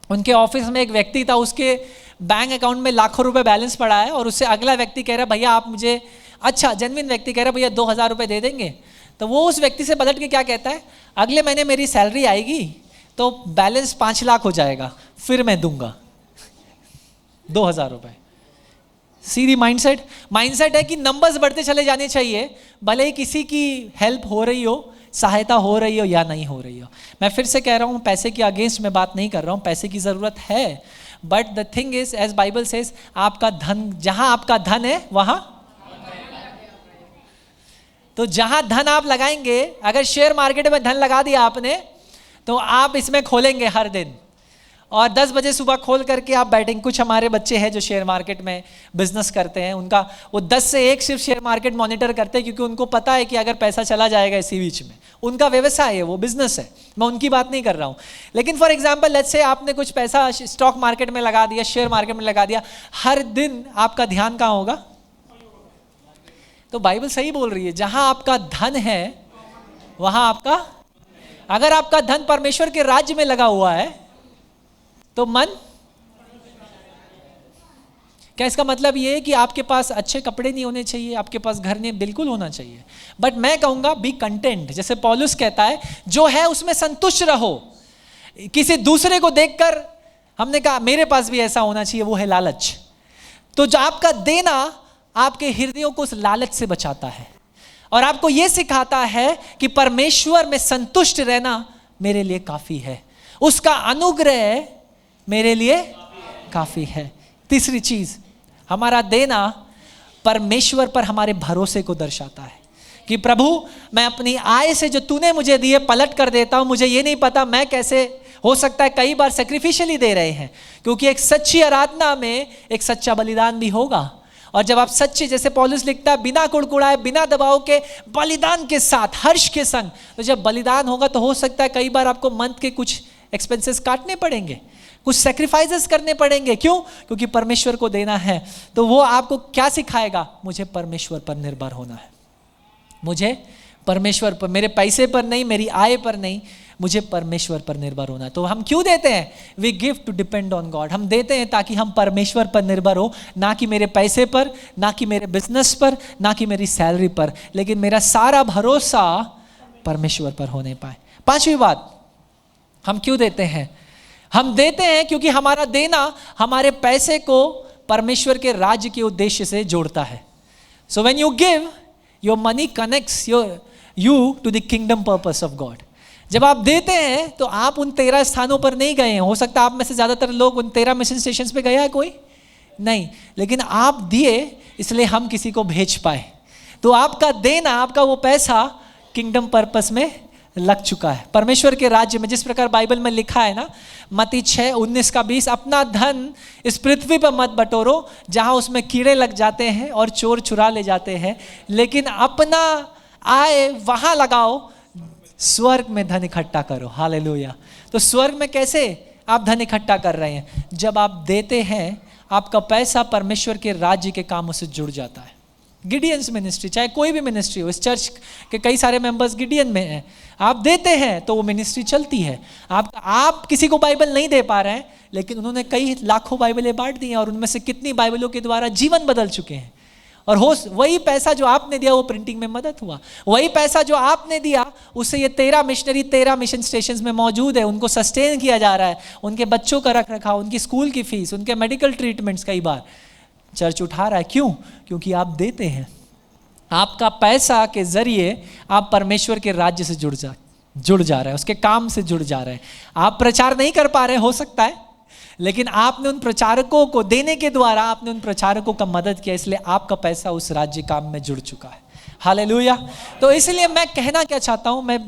उनके ऑफिस में एक व्यक्ति था, उसके बैंक अकाउंट में लाखों रुपए बैलेंस पड़ा है और उससे अगला व्यक्ति कह रहा है भैया आप मुझे, अच्छा जेन्युइन व्यक्ति कह रहा है भैया 2000 रुपये दे देंगे, तो वो उस व्यक्ति से पलट के क्या कहता है, अगले महीने मेरी सैलरी आएगी तो बैलेंस 5 लाख हो जाएगा, फिर मैं दूंगा 2000 रुपये। सीधी माइंडसेट है कि नंबर्स बढ़ते चले जाने चाहिए, भले ही किसी की हेल्प हो रही हो, सहायता हो रही हो या नहीं हो रही हो। मैं फिर से कह रहा हूँ, पैसे के अगेंस्ट में बात नहीं कर रहा हूँ, पैसे की ज़रूरत है, but the thing is as Bible says, आपका धन, जहाँ आपका धन है वहाँ, तो जहाँ धन आप लगाएंगे, अगर शेयर मार्केट में धन लगा दिया आपने तो आप इसमें खोलेंगे हर दिन और 10 बजे सुबह खोल करके आप बैठेंगे। कुछ हमारे बच्चे हैं जो शेयर मार्केट में बिजनेस करते हैं, उनका वो 10 से 1 सिर्फ शेयर मार्केट मॉनिटर करते हैं, क्योंकि उनको पता है कि अगर पैसा चला जाएगा इसी बीच में, उनका व्यवसाय है, वो बिजनेस है, मैं उनकी बात नहीं कर रहा हूँ। लेकिन फॉर एग्जाम्पल लेट्स से आपने कुछ पैसा स्टॉक मार्केट में लगा दिया, शेयर मार्केट में लगा दिया, हर दिन आपका ध्यान कहाँ होगा? तो बाइबल सही बोल रही है, जहां आपका धन है वहां आपका, अगर आपका धन परमेश्वर के राज्य में लगा हुआ है तो मन, क्या इसका मतलब ये है कि आपके पास अच्छे कपड़े नहीं होने चाहिए, आपके पास घर नहीं, बिल्कुल होना चाहिए, बट मैं कहूंगा बी कंटेंट। जैसे पौलुस कहता है जो है उसमें संतुष्ट रहो। किसी दूसरे को देखकर हमने कहा मेरे पास भी ऐसा होना चाहिए, वो है लालच। तो जो आपका देना आपके हृदयों को उस लालच से बचाता है और आपको यह सिखाता है कि परमेश्वर में संतुष्ट रहना मेरे लिए काफी है, उसका अनुग्रह मेरे लिए काफी है। तीसरी चीज, हमारा देना परमेश्वर पर हमारे भरोसे को दर्शाता है कि प्रभु मैं अपनी आय से जो तूने मुझे दिए पलट कर देता हूं, मुझे ये नहीं पता मैं कैसे, हो सकता है कई बार सैक्रिफिशियली दे रहे हैं, क्योंकि एक सच्ची आराधना में एक सच्चा बलिदान भी होगा। और जब आप सच्चे, जैसे पौलुस लिखता है, बिना कुड़कुड़ाए, बिना दबाव के, बलिदान के साथ, हर्ष के संग, तो जब बलिदान होगा तो हो सकता है कई बार आपको मंथ के कुछ एक्सपेंसेस काटने पड़ेंगे, कुछ सैक्रिफाइसेस करने पड़ेंगे। क्यों? क्योंकि परमेश्वर को देना है। तो वो आपको क्या सिखाएगा? मुझे परमेश्वर पर निर्भर होना है, मुझे परमेश्वर पर, मेरे पैसे पर नहीं, मेरी आय पर नहीं, मुझे परमेश्वर पर निर्भर होना है। तो हम क्यों देते हैं? We give to depend on God. हम देते हैं ताकि हम परमेश्वर पर निर्भर हो, ना कि मेरे पैसे पर, ना कि मेरे बिजनेस पर, ना कि मेरी सैलरी पर, लेकिन मेरा सारा भरोसा परमेश्वर पर होने पाए। पांचवी बात, हम क्यों देते हैं? हम देते हैं क्योंकि हमारा देना हमारे पैसे को परमेश्वर के राज्य के उद्देश्य से जोड़ता है। So when you give, your money connects you to the kingdom purpose of God. जब आप देते हैं तो आप उन 13 स्थानों पर नहीं गए हैं। हो सकता है आप में से ज्यादातर लोग उन 13 मिशन स्टेशंस पे गया है, कोई नहीं, लेकिन आप दिए इसलिए हम किसी को भेज पाए। तो आपका देना, आपका वो पैसा किंगडम पर्पस में लग चुका है, परमेश्वर के राज्य में। जिस प्रकार बाइबल में लिखा है ना, मत्ती 6:19-20, अपना धन इस पृथ्वी पर मत बटोरो जहां उसमें कीड़े लग जाते हैं और चोर चुरा ले जाते हैं, लेकिन अपना आय वहां लगाओ, स्वर्ग में धन इकट्ठा करो। हालेलुया। तो स्वर्ग में कैसे आप धन इकट्ठा कर रहे हैं? जब आप देते हैं, आपका पैसा परमेश्वर के राज्य के कामों से जुड़ जाता है। गिडियंस मिनिस्ट्री, चाहे कोई भी मिनिस्ट्री हो, इस चर्च के कई सारे मेंबर्स गिडियन में हैं, आप देते हैं तो वो मिनिस्ट्री चलती है। आप किसी को बाइबल नहीं दे पा रहे हैं, लेकिन उन्होंने कई लाखों बाइबलें बांट दी हैं और उनमें से कितनी बाइबलों के द्वारा जीवन बदल चुके हैं। और वही पैसा जो आपने दिया वो प्रिंटिंग में मदद हुआ, वही पैसा जो आपने दिया उससे ये 13 मिशनरी 13 मिशन स्टेशंस में मौजूद है, उनको सस्टेन किया जा रहा है, उनके बच्चों का रख रखाव, उनकी स्कूल की फीस, उनके मेडिकल ट्रीटमेंट्स कई बार चर्च उठा रहा है। क्यों? क्योंकि आप देते हैं। आपका पैसा के जरिए आप परमेश्वर के राज्य से जुड़ जा रहे हैं, उसके काम से जुड़ जा रहे हैं। आप प्रचार नहीं कर पा रहे हो सकता है, लेकिन आपने उन प्रचारकों को देने के द्वारा आपने उन प्रचारकों का मदद किया, इसलिए आपका पैसा उस राज्य काम में जुड़ चुका है। हालेलुया। तो इसलिए मैं कहना क्या चाहता हूं, मैं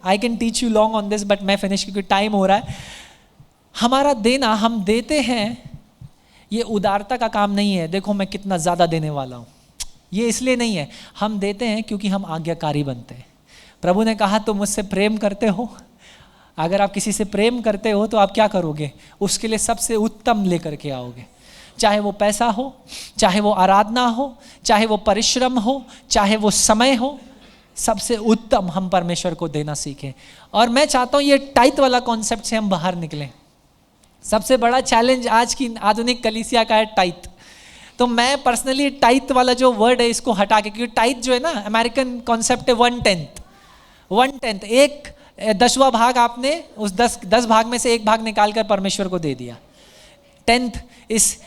I can teach you long on this, but मैं फिनिश क्योंकि टाइम हो रहा है। हमारा देना, हम देते हैं, ये उदारता का काम नहीं है, देखो मैं कितना ज़्यादा देने वाला हूँ, ये इसलिए नहीं है। हम देते हैं क्योंकि हम आज्ञाकारी बनते हैं। प्रभु ने कहा तुम मुझसे प्रेम करते हो, अगर आप किसी से प्रेम करते हो तो आप क्या करोगे? उसके लिए सबसे उत्तम लेकर के आओगे, चाहे वो पैसा हो, चाहे वो आराधना हो, चाहे वो परिश्रम हो, चाहे वो समय हो, सबसे उत्तम हम परमेश्वर को देना सीखें। और मैं चाहता हूँ ये टाइट वाला कॉन्सेप्ट से हम बाहर निकलें। सबसे बड़ा चैलेंज आज की आधुनिक कलीसिया का है टाइथ। तो मैं पर्सनली टाइथ वाला जो वर्ड है इसको हटा के, क्योंकि टाइथ जो है ना अमेरिकन कॉन्सेप्ट है 1/10 एक 10वां भाग आपने उस 10 भाग में से एक भाग निकाल कर परमेश्वर को दे दिया। 10th इस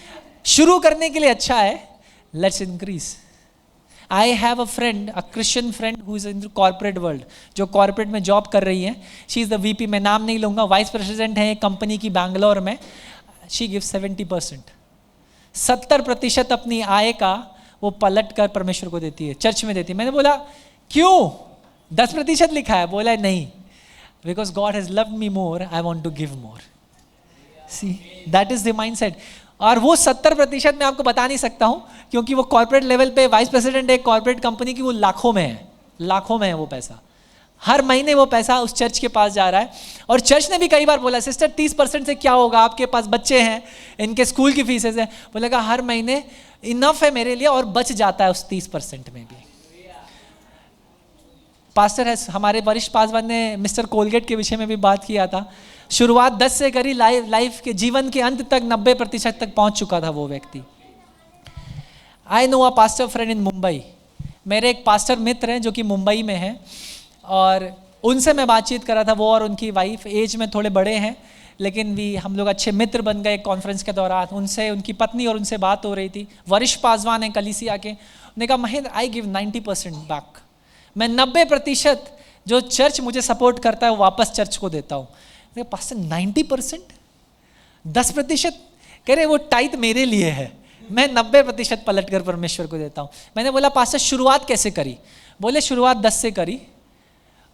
शुरू करने के लिए अच्छा है, let's increase. I have a friend, a Christian friend who is in the corporate world, जो कॉर्पोरेट में जॉब कर रही है। शी इज़ द VP, मैं नाम नहीं लूँगा, वाइस प्रेसिडेंट है एक कंपनी की बैंगलोर में। शी गिव 70%, 70% अपनी आय का वो पलट कर परमेश्वर को देती है, चर्च में देती है। मैंने बोला क्यों 10% लिखा है? बोला नहीं, because God has loved me more, I want to give more. See that is the mindset. और वो 70% मैं आपको बता नहीं सकता हूँ, क्योंकि वो कॉर्पोरेट लेवल पे वाइस प्रेसिडेंट है एक कॉर्पोरेट कंपनी की, वो लाखों में है, लाखों में है वो पैसा। हर महीने वो पैसा उस चर्च के पास जा रहा है। और चर्च ने भी कई बार बोला सिस्टर 30% से क्या होगा, आपके पास बच्चे हैं, इनके स्कूल की फीसेज है। बोलेगा हर महीने इनफ है मेरे लिए और बच जाता है उस 30% में भी। पास्टर है हमारे वरिष्ठ पासवान ने मिस्टर कोलगेट के विषय में भी बात किया था। शुरुआत 10 से करी, लाइफ के जीवन के अंत तक 90% तक पहुंच चुका था वो व्यक्ति। I know a pastor friend in Mumbai. मेरे एक पास्टर मित्र हैं जो कि मुंबई में हैं, और उनसे मैं बातचीत कर रहा था। वो और उनकी वाइफ एज में थोड़े बड़े हैं, लेकिन भी हम लोग अच्छे मित्र बन गए कॉन्फ्रेंस के दौरान। उनसे, उनकी पत्नी और उनसे बात हो रही थी। वरिष्ठ पासवान हैं कलीसिया के। उन्होंने कहा महेंद्र आई गिव 90% बैक, मैं 90% जो चर्च मुझे सपोर्ट करता है वो वापस चर्च को देता हूँ। पास्टर 90%, 10%? कह रहे वो टाइथ मेरे लिए है, मैं 90% पलट कर परमेश्वर को देता हूँ। मैंने बोला पास्टर शुरुआत कैसे करी? बोले शुरुआत 10 से करी,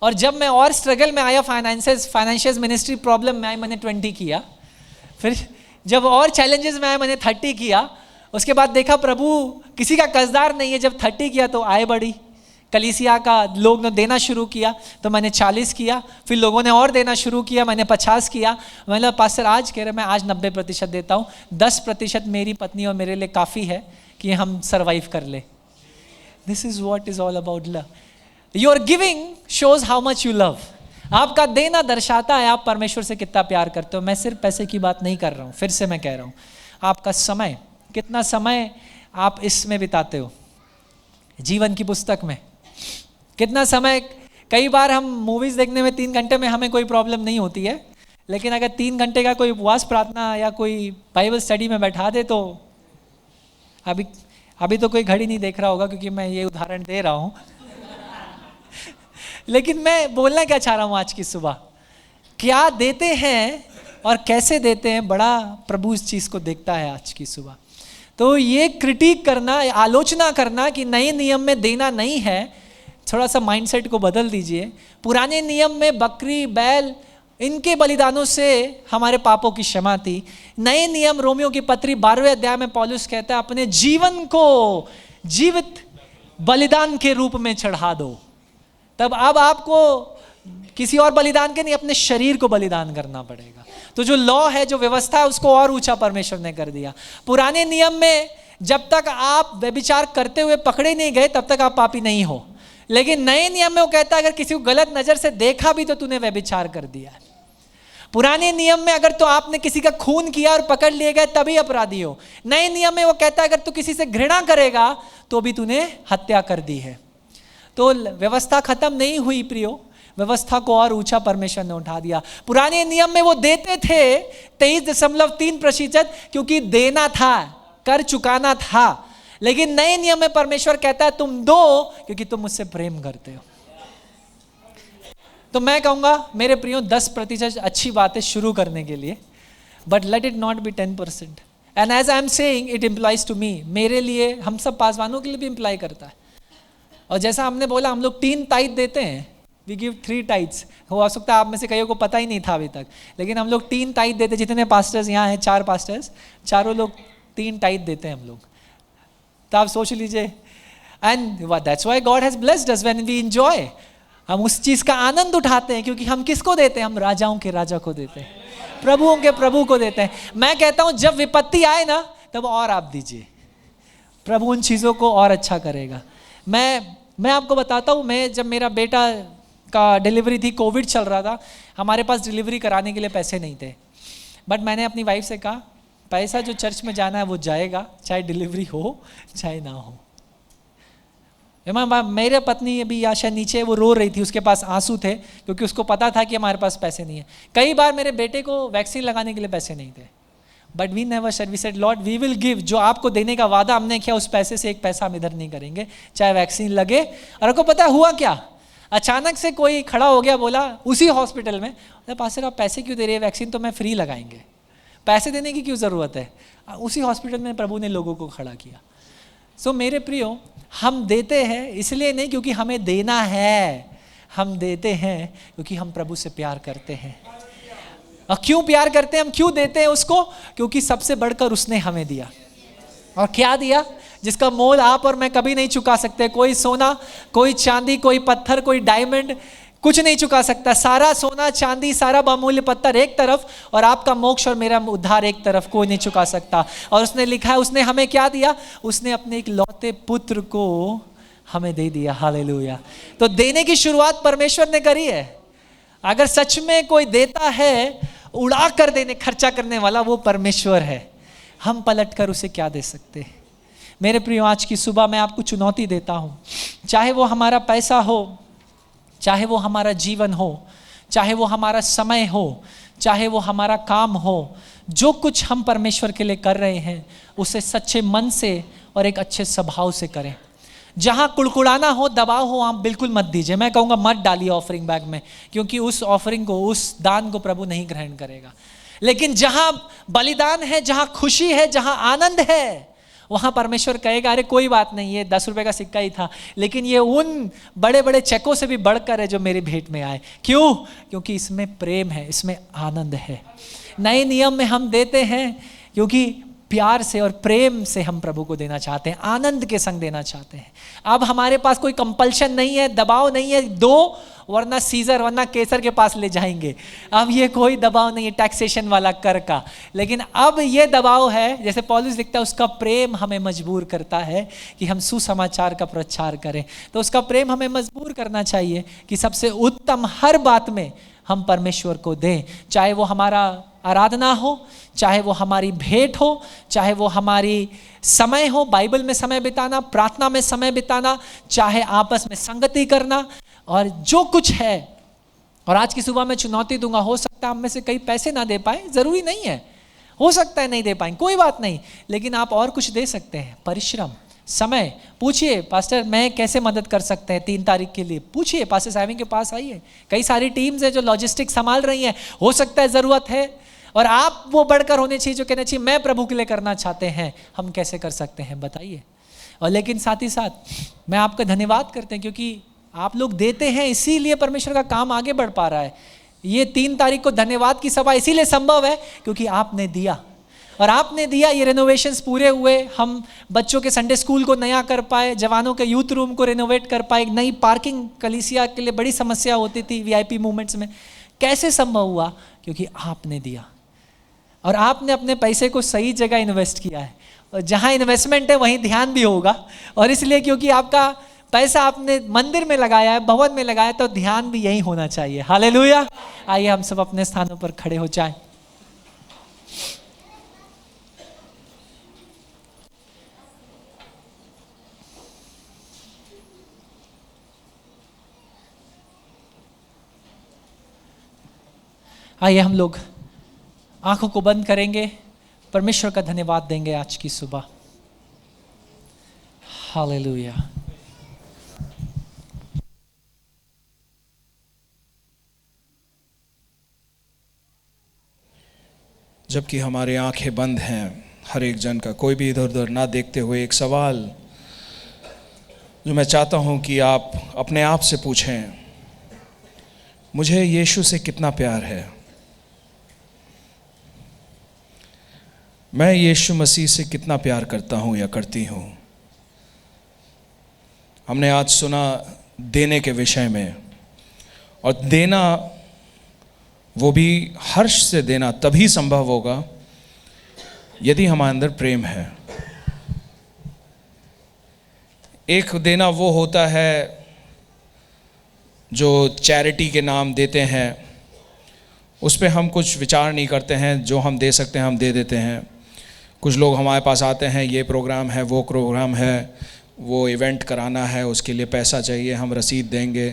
और जब मैं और स्ट्रगल में आया, फाइनेंशियल मिनिस्ट्री प्रॉब्लम में आया, मैंने 20 किया। फिर जब और चैलेंजेस में आया मैंने 30 किया। उसके बाद देखा प्रभु किसी का कर्जदार नहीं है, जब 30 किया तो आय बढ़ी, कलीसिया का लोग ने देना शुरू किया तो मैंने 40 किया। फिर लोगों ने और देना शुरू किया, मैंने 50 किया। मैंने पास्टर आज कह रहे मैं आज 90% देता हूँ, 10% मेरी पत्नी और मेरे लिए काफ़ी है कि हम सर्वाइव कर ले। This is what is all about love. Your giving shows how much you love. आपका देना दर्शाता है आप परमेश्वर से कितना प्यार करते हो। मैं सिर्फ पैसे की बात नहीं कर रहा हूँ, फिर से मैं कह रहा हूँ, आपका समय, कितना समय आप इसमें बिताते हो, जीवन की पुस्तक में कितना समय। कई बार हम मूवीज देखने में 3 घंटे में हमें कोई प्रॉब्लम नहीं होती है, लेकिन अगर 3 घंटे का कोई उपवास प्रार्थना या कोई बाइबल स्टडी में बैठा दे तो अभी तो कोई घड़ी नहीं देख रहा होगा क्योंकि मैं ये उदाहरण दे रहा हूँ। लेकिन मैं बोलना क्या चाह रहा हूँ आज की सुबह, क्या देते हैं और कैसे देते हैं, बड़ा प्रभु इस चीज़ को देखता है आज की सुबह। तो ये क्रिटिक करना, आलोचना करना कि नए नियम में देना नहीं है, थोड़ा सा माइंडसेट को बदल दीजिए। पुराने नियम में बकरी, बैल, इनके बलिदानों से हमारे पापों की क्षमा थी। नए नियम, रोमियो की पत्री 12वें अध्याय में पौलुस कहता है अपने जीवन को जीवित बलिदान के रूप में चढ़ा दो। तब अब आपको किसी और बलिदान के नहीं, अपने शरीर को बलिदान करना पड़ेगा। तो जो लॉ है, जो व्यवस्था है, उसको और ऊंचा परमेश्वर ने कर दिया। पुराने नियम में जब तक आप व्यभिचार करते हुए पकड़े नहीं गए तब तक आप पापी नहीं हो, लेकिन नए नियम में वो कहता है अगर किसी को गलत नजर से देखा भी तो तूने व्यभिचार कर दिया है। पुराने नियम में अगर तो आपने किसी का खून किया और पकड़ लिए गए तभी अपराधी हो। नए नियम में वो कहता है अगर तू किसी से घृणा करेगा तो भी तूने हत्या कर दी है। तो व्यवस्था खत्म नहीं हुई प्रियो, व्यवस्था को और ऊंचा परमेश्वर ने उठा दिया। पुराने नियम में वो देते थे 23.3% क्योंकि देना था, कर चुकाना था। लेकिन नए नियम में परमेश्वर कहता है तुम दो क्योंकि तुम मुझसे प्रेम करते हो। तो मैं कहूंगा मेरे प्रियो 10% अच्छी बात है शुरू करने के लिए, but let it not be 10%। And as I am saying it implies to me, मेरे लिए, हम सब पासवानों के लिए भी इम्प्लाई करता है। और जैसा हमने बोला हम लोग 3 टाइथ देते हैं, वी गिव 3 टाइथ्स। हो सकता है आप में से कईयों को पता ही नहीं था अभी तक, लेकिन हम लोग 3 टाइथ देते। जितने पास्टर्स यहाँ हैं, 4 पास्टर्स, चारों लोग 3 टाइथ देते हैं हम लोग। तो आप सोच लीजिए, and that's why God has blessed us when we enjoy. हम उस चीज़ का आनंद उठाते हैं क्योंकि हम किसको देते हैं? हम राजाओं के राजा को देते हैं, प्रभुओं के प्रभु को देते हैं। मैं कहता हूँ जब विपत्ति आए ना तब और आप दीजिए, प्रभु उन चीज़ों को और अच्छा करेगा। मैं आपको बताता हूँ, मैं जब मेरा बेटा का डिलीवरी थी, कोविड चल रहा था, हमारे पास डिलीवरी कराने के लिए पैसे नहीं थे। बट मैंने अपनी वाइफ से कहा पैसा जो चर्च में जाना है वो जाएगा, चाहे डिलीवरी हो चाहे ना हो। मेरे पत्नी अभी आशा नीचे वो रो रही थी, उसके पास आंसू थे क्योंकि उसको पता था कि हमारे पास पैसे नहीं है। कई बार मेरे बेटे को वैक्सीन लगाने के लिए पैसे नहीं थे, but we never said, we said Lord we will give. जो आपको देने का वादा हमने किया उस पैसे से एक पैसा हम इधर नहीं करेंगे, चाहे वैक्सीन लगे। और आपको पता हुआ क्या, अचानक से कोई खड़ा हो गया, बोला उसी हॉस्पिटल में, पास्टर आप पैसे क्यों दे रहे हैं, वैक्सीन तो मैं फ्री लगाएंगे, पैसे देने की क्यों ज़रूरत है। उसी हॉस्पिटल में प्रभु ने लोगों को खड़ा किया। सो मेरे प्रियो, हम देते हैं इसलिए नहीं क्योंकि हमें देना है, हम देते हैं क्योंकि हम प्रभु से प्यार करते हैं। और क्यों प्यार करते हैं, हम क्यों देते हैं उसको, क्योंकि सबसे बढ़कर उसने हमें दिया। और क्या दिया, जिसका मोल आप और मैं कभी नहीं चुका सकते। कोई सोना, कोई चांदी, कोई पत्थर, कोई डायमंड कुछ नहीं चुका सकता। सारा सोना चांदी, सारा बहुमूल्य पत्थर एक तरफ और आपका मोक्ष और मेरा उद्धार एक तरफ, कोई नहीं चुका सकता। और उसने लिखा है, उसने हमें क्या दिया, उसने अपने एक लौते पुत्र को हमें दे दिया। हालेलुया। तो देने की शुरुआत परमेश्वर ने करी है। अगर सच में कोई देता है, उड़ा कर देने, खर्चा करने वाला वो परमेश्वर है। हम पलट कर उसे क्या दे सकते हैं। मेरे प्रियो, आज की सुबह मैं आपको चुनौती देता हूं, चाहे वो हमारा पैसा हो, चाहे वो हमारा जीवन हो, चाहे वो हमारा समय हो, चाहे वो हमारा काम हो, जो कुछ हम परमेश्वर के लिए कर रहे हैं उसे सच्चे मन से और एक अच्छे स्वभाव से करें। जहाँ कुड़कुड़ाना हो, दबाव हो, आप बिल्कुल मत दीजिए। मैं कहूँगा मत डालिए ऑफरिंग बैग में, क्योंकि उस ऑफरिंग को, उस दान को प्रभु नहीं ग्रहण करेगा। लेकिन जहाँ बलिदान है, जहाँ खुशी है, जहाँ आनंद है, वहाँ परमेश्वर कहेगा अरे कोई बात नहीं, ये 10 रुपये का सिक्का ही था, लेकिन ये उन बड़े बड़े चेकों से भी बढ़कर है जो मेरी भेंट में आए। क्यों? क्योंकि इसमें प्रेम है, इसमें आनंद है। नए नियम में हम देते हैं क्योंकि प्यार से और प्रेम से हम प्रभु को देना चाहते हैं, आनंद के संग देना चाहते हैं। अब हमारे पास कोई कंपल्शन नहीं है, दबाव नहीं है, दो वरना सीजर वरना केसर के पास ले जाएंगे। अब ये कोई दबाव नहीं है टैक्सेशन वाला, कर का। लेकिन अब ये दबाव है, जैसे पौलुस लिखता है, उसका प्रेम हमें मजबूर करता है कि हम सुसमाचार का प्रचार करें। तो उसका प्रेम हमें मजबूर करना चाहिए कि सबसे उत्तम हर बात में हम परमेश्वर को दें, चाहे वो हमारा आराधना हो, चाहे वो हमारी भेंट हो, चाहे वो हमारी समय हो, बाइबल में समय बिताना, प्रार्थना में समय बिताना, चाहे आपस में संगति करना, और जो कुछ है। और आज की सुबह मैं चुनौती दूंगा, हो सकता है हम में से कई पैसे ना दे पाए, जरूरी नहीं है, हो सकता है नहीं दे पाए, कोई बात नहीं, लेकिन आप और कुछ दे सकते हैं, परिश्रम, समय। पूछिए पास्टर मैं कैसे मदद कर सकते हैं 3 तारीख के लिए, पूछिए पास्टर साहब के पास आइए। कई सारी टीम्स है जो लॉजिस्टिक्स संभाल रही हैं, हो सकता है ज़रूरत है, और आप वो बढ़कर होने चाहिए जो कहना चाहिए मैं प्रभु के लिए करना चाहते हैं। हम कैसे कर सकते हैं बताइए। और लेकिन साथ ही साथ मैं आपका धन्यवाद करते हैं क्योंकि आप लोग देते हैं, इसीलिए परमेश्वर का काम आगे बढ़ पा रहा है। ये 3 तारीख को धन्यवाद की सभा इसीलिए संभव है क्योंकि आपने दिया, और आपने दिया, ये रेनोवेशंस पूरे हुए। हम बच्चों के संडे स्कूल को नया कर पाए, जवानों के यूथ रूम को रेनोवेट कर पाए, नई पार्किंग कलीसिया के लिए बड़ी समस्या होती थी वीआईपी मूवमेंट्स में। कैसे संभव हुआ? क्योंकि आपने दिया, और आपने अपने पैसे को सही जगह इन्वेस्ट किया है, और जहाँ इन्वेस्टमेंट है वहीं ध्यान भी होगा। और इसलिए क्योंकि आपका पैसा आपने मंदिर में लगाया है, भवन में लगाया, तो ध्यान भी यही होना चाहिए। हालेलुया। आइए हम सब अपने स्थानों पर खड़े हो जाएं। आइए हम लोग आंखों को बंद करेंगे, परमेश्वर का धन्यवाद देंगे आज की सुबह। हालेलुया। जबकि हमारे आंखें बंद हैं, हर एक जन का, कोई भी इधर उधर ना देखते हुए, एक सवाल जो मैं चाहता हूं कि आप अपने आप से पूछें, मुझे यीशु से कितना प्यार है? मैं यीशु मसीह से कितना प्यार करता हूं या करती हूं? हमने आज सुना देने के विषय में, और देना वो भी हर्ष से देना तभी संभव होगा यदि हमारे अंदर प्रेम है। एक देना वो होता है जो चैरिटी के नाम देते हैं, उस पर हम कुछ विचार नहीं करते हैं, जो हम दे सकते हैं हम दे देते हैं। कुछ लोग हमारे पास आते हैं, ये प्रोग्राम है, वो प्रोग्राम है, वो इवेंट कराना है, उसके लिए पैसा चाहिए, हम रसीद देंगे।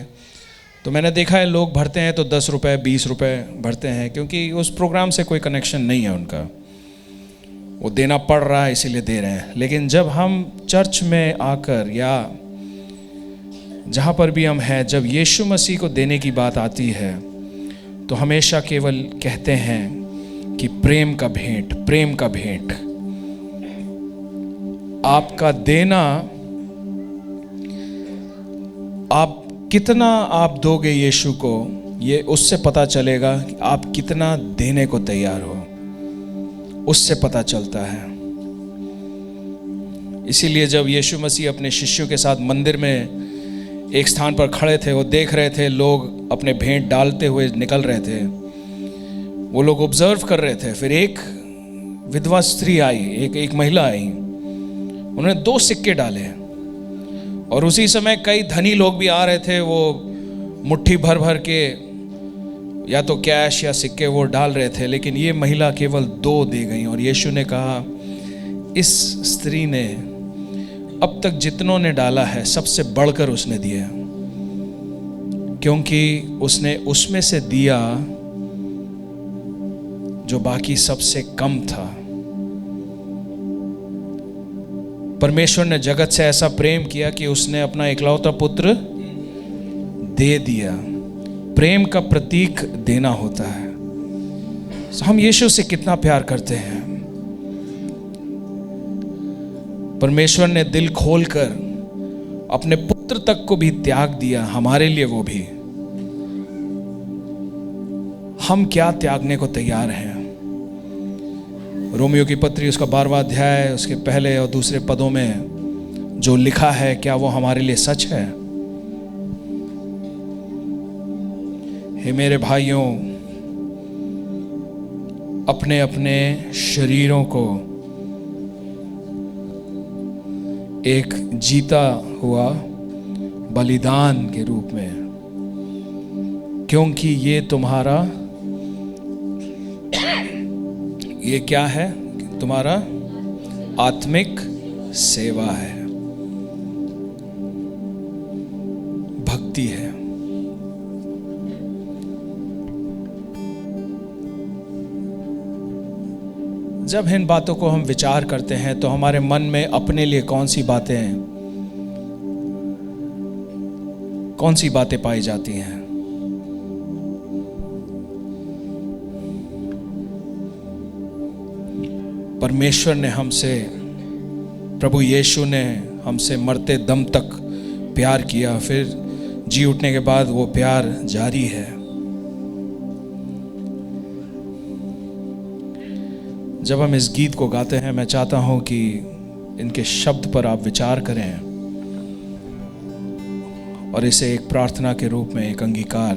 तो मैंने देखा है लोग भरते हैं तो 10 रुपये 20 रुपये भरते हैं, क्योंकि उस प्रोग्राम से कोई कनेक्शन नहीं है उनका, वो देना पड़ रहा है इसीलिए दे रहे हैं। लेकिन जब हम चर्च में आकर या जहाँ पर भी हम हैं, जब यीशु मसीह को देने की बात आती है तो हमेशा केवल कहते हैं कि प्रेम का भेंट, प्रेम का भेंट। आपका देना, आप कितना आप दोगे यीशु को, ये उससे पता चलेगा कि आप कितना देने को तैयार हो, उससे पता चलता है। इसीलिए जब यीशु मसीह अपने शिष्यों के साथ मंदिर में एक स्थान पर खड़े थे, वो देख रहे थे लोग अपने भेंट डालते हुए निकल रहे थे, वो लोग ऑब्जर्व कर रहे थे। फिर एक विधवा स्त्री आई, एक महिला आई, उन्होंने 2 सिक्के डाले, और उसी समय कई धनी लोग भी आ रहे थे, वो मुट्ठी भर भर के या तो कैश या सिक्के वो डाल रहे थे, लेकिन ये महिला केवल 2 दे गई। और यीशु ने कहा, इस स्त्री ने अब तक जितनों ने डाला है सबसे बढ़कर उसने दिया, क्योंकि उसने उसमें से दिया जो बाकी सबसे कम था। परमेश्वर ने जगत से ऐसा प्रेम किया कि उसने अपना इकलौता पुत्र दे दिया। प्रेम का प्रतीक देना होता है। हम यीशु से कितना प्यार करते हैं। परमेश्वर ने दिल खोलकर अपने पुत्र तक को भी त्याग दिया हमारे लिए, वो भी। हम क्या त्यागने को तैयार हैं? रोमियो की पत्री उसका 12वां अध्याय उसके पहले और दूसरे पदों में जो लिखा है, क्या वो हमारे लिए सच है? हे मेरे भाइयों, अपने अपने शरीरों को एक जीता हुआ बलिदान के रूप में, क्योंकि ये तुम्हारा, ये क्या है? तुम्हारा आत्मिक सेवा है, भक्ति है। जब इन बातों को हम विचार करते हैं तो हमारे मन में अपने लिए कौन सी बातें पाई जाती हैं? परमेश्वर ने हमसे, प्रभु यीशु ने हमसे मरते दम तक प्यार किया, फिर जी उठने के बाद वो प्यार जारी है। जब हम इस गीत को गाते हैं, मैं चाहता हूं कि इनके शब्द पर आप विचार करें और इसे एक प्रार्थना के रूप में, एक अंगीकार।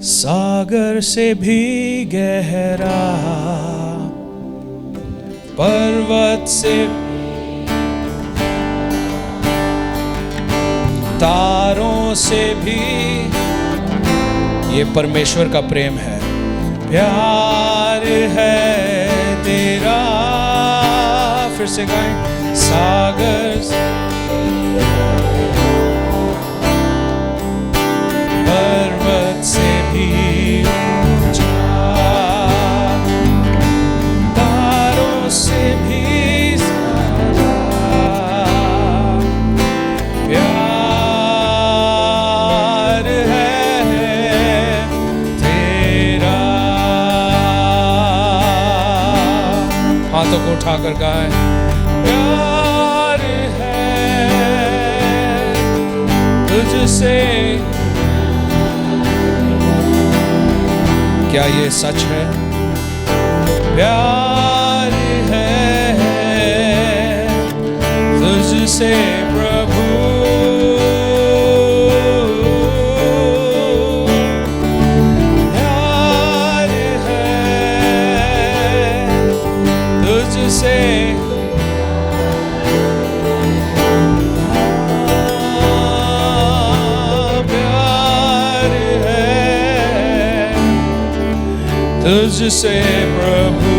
सागर से भी गहरा, पर्वत से, तारों से भी, ये परमेश्वर का प्रेम है। प्यार है तेरा, फिर से गाएं। सागर से, पर्वत से भी ऊंचा, तारों से भी ज्यादा प्यार है तेरा। हाथों को उठाकर गाएं। प्यार है तुझसे, क्या ये सच है? प्यार है तुझसे प्रभु, प्यार है तुझसे, प्यार है तुझसे प्रभु।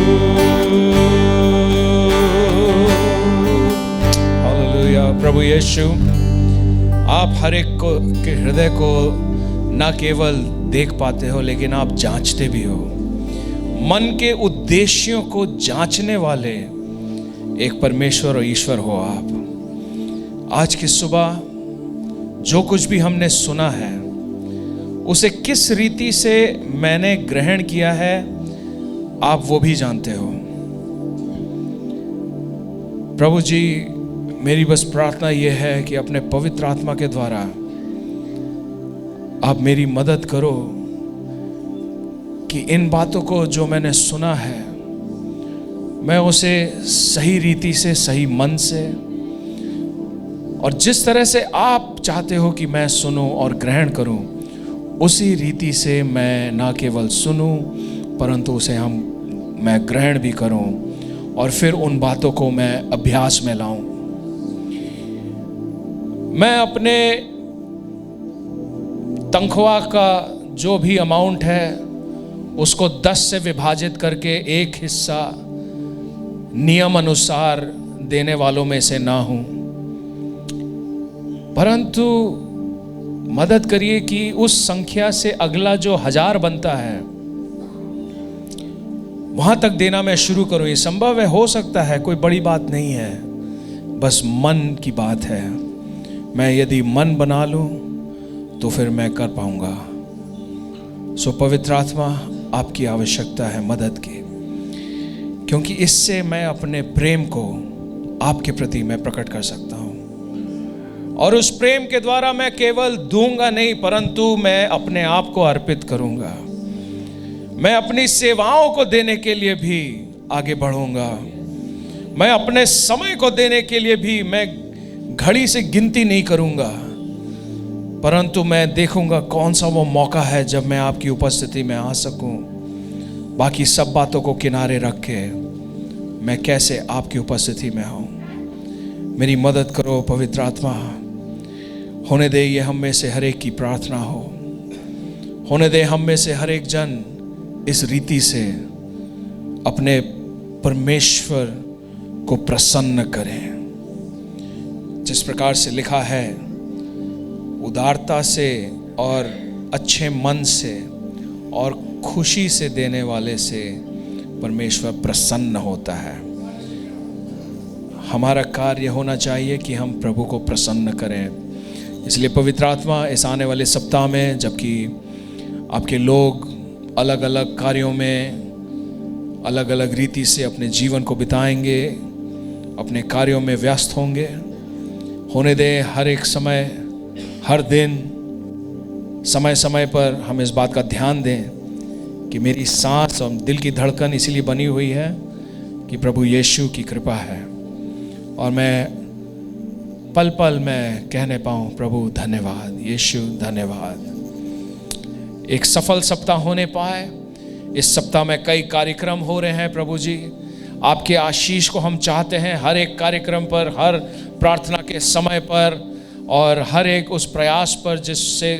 हालेलुया। प्रभु यीशु, आप हर एक को के हृदय को न केवल देख पाते हो लेकिन आप जांचते भी हो। मन के उद्देश्यों को जांचने वाले एक परमेश्वर और ईश्वर हो आप। आज की सुबह जो कुछ भी हमने सुना है उसे किस रीति से मैंने ग्रहण किया है आप वो भी जानते हो। प्रभु जी, मेरी बस प्रार्थना यह है कि अपने पवित्र आत्मा के द्वारा आप मेरी मदद करो कि इन बातों को जो मैंने सुना है मैं उसे सही रीति से, सही मन से और जिस तरह से आप चाहते हो कि मैं सुनूं और ग्रहण करूं उसी रीति से मैं ना केवल सुनूं परंतु उसे मैं ग्रहण भी करूं और फिर उन बातों को मैं अभ्यास में लाऊं। मैं अपने तनख्वाह का जो भी अमाउंट है उसको 10 से विभाजित करके एक हिस्सा नियम अनुसार देने वालों में से ना हूं, परंतु मदद करिए कि उस संख्या से अगला जो 1000 बनता है वहां तक देना मैं शुरू करूं। ये संभव है, हो सकता है, कोई बड़ी बात नहीं है, बस मन की बात है। मैं यदि मन बना लूं तो फिर मैं कर पाऊंगा। सो पवित्र आत्मा, आपकी आवश्यकता है मदद की, क्योंकि इससे मैं अपने प्रेम को आपके प्रति मैं प्रकट कर सकता हूं और उस प्रेम के द्वारा मैं केवल दूंगा नहीं परंतु मैं अपने आप को अर्पित करूंगा। मैं अपनी सेवाओं को देने के लिए भी आगे बढ़ूंगा। मैं अपने समय को देने के लिए भी मैं घड़ी से गिनती नहीं करूंगा, परंतु मैं देखूंगा कौन सा वो मौका है जब मैं आपकी उपस्थिति में आ सकूं। बाकी सब बातों को किनारे रख के मैं कैसे आपकी उपस्थिति में आऊं। मेरी मदद करो पवित्र आत्मा। होने दे ये हम में से हर एक की प्रार्थना हो। होने दे हम में से हर एक जन इस रीति से अपने परमेश्वर को प्रसन्न करें। जिस प्रकार से लिखा है, उदारता से और अच्छे मन से और खुशी से देने वाले से परमेश्वर प्रसन्न होता है। हमारा कार्य होना चाहिए कि हम प्रभु को प्रसन्न करें। इसलिए पवित्र आत्मा, इस आने वाले सप्ताह में जबकि आपके लोग अलग अलग कार्यों में अलग अलग रीति से अपने जीवन को बिताएंगे, अपने कार्यों में व्यस्त होंगे, होने दे हर एक समय, हर दिन, समय समय पर हम इस बात का ध्यान दें कि मेरी सांस और दिल की धड़कन इसीलिए बनी हुई है कि प्रभु यीशु की कृपा है और मैं पल पल में कहने पाऊँ प्रभु धन्यवाद, यीशु धन्यवाद। एक सफल सप्ताह होने पाए। इस सप्ताह में कई कार्यक्रम हो रहे हैं प्रभु जी, आपके आशीष को हम चाहते हैं हर एक कार्यक्रम पर, हर प्रार्थना के समय पर और हर एक उस प्रयास पर जिससे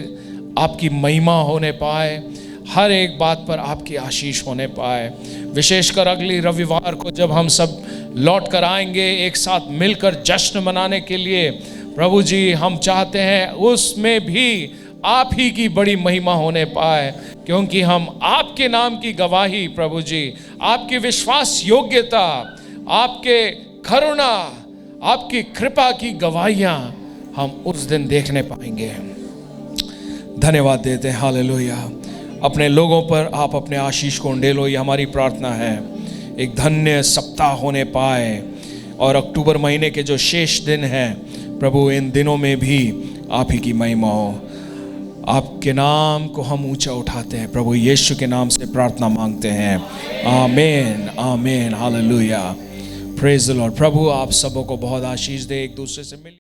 आपकी महिमा होने पाए, हर एक बात पर आपकी आशीष होने पाए। विशेषकर अगली रविवार को जब हम सब लौट कर आएंगे एक साथ मिलकर जश्न मनाने के लिए, प्रभु जी हम चाहते हैं उसमें भी आप ही की बड़ी महिमा होने पाए, क्योंकि हम आपके नाम की गवाही प्रभु जी, आपकी विश्वास योग्यता, आपके करुणा, आपकी कृपा की गवाहियां हम उस दिन देखने पाएंगे। धन्यवाद देते हैं। हालेलुया। अपने लोगों पर आप अपने आशीष को उंडेलो, ये हमारी प्रार्थना है। एक धन्य सप्ताह होने पाए और अक्टूबर महीने के जो शेष दिन हैं प्रभु, इन दिनों में भी आप ही की महिमा हो। आपके नाम को हम ऊंचा उठाते हैं प्रभु, यीशु के नाम से प्रार्थना मांगते हैं। आमीन, आमीन, हालेलुया, प्रेज द लॉर्ड। प्रभु आप सबों को बहुत आशीष दे। एक दूसरे से मिल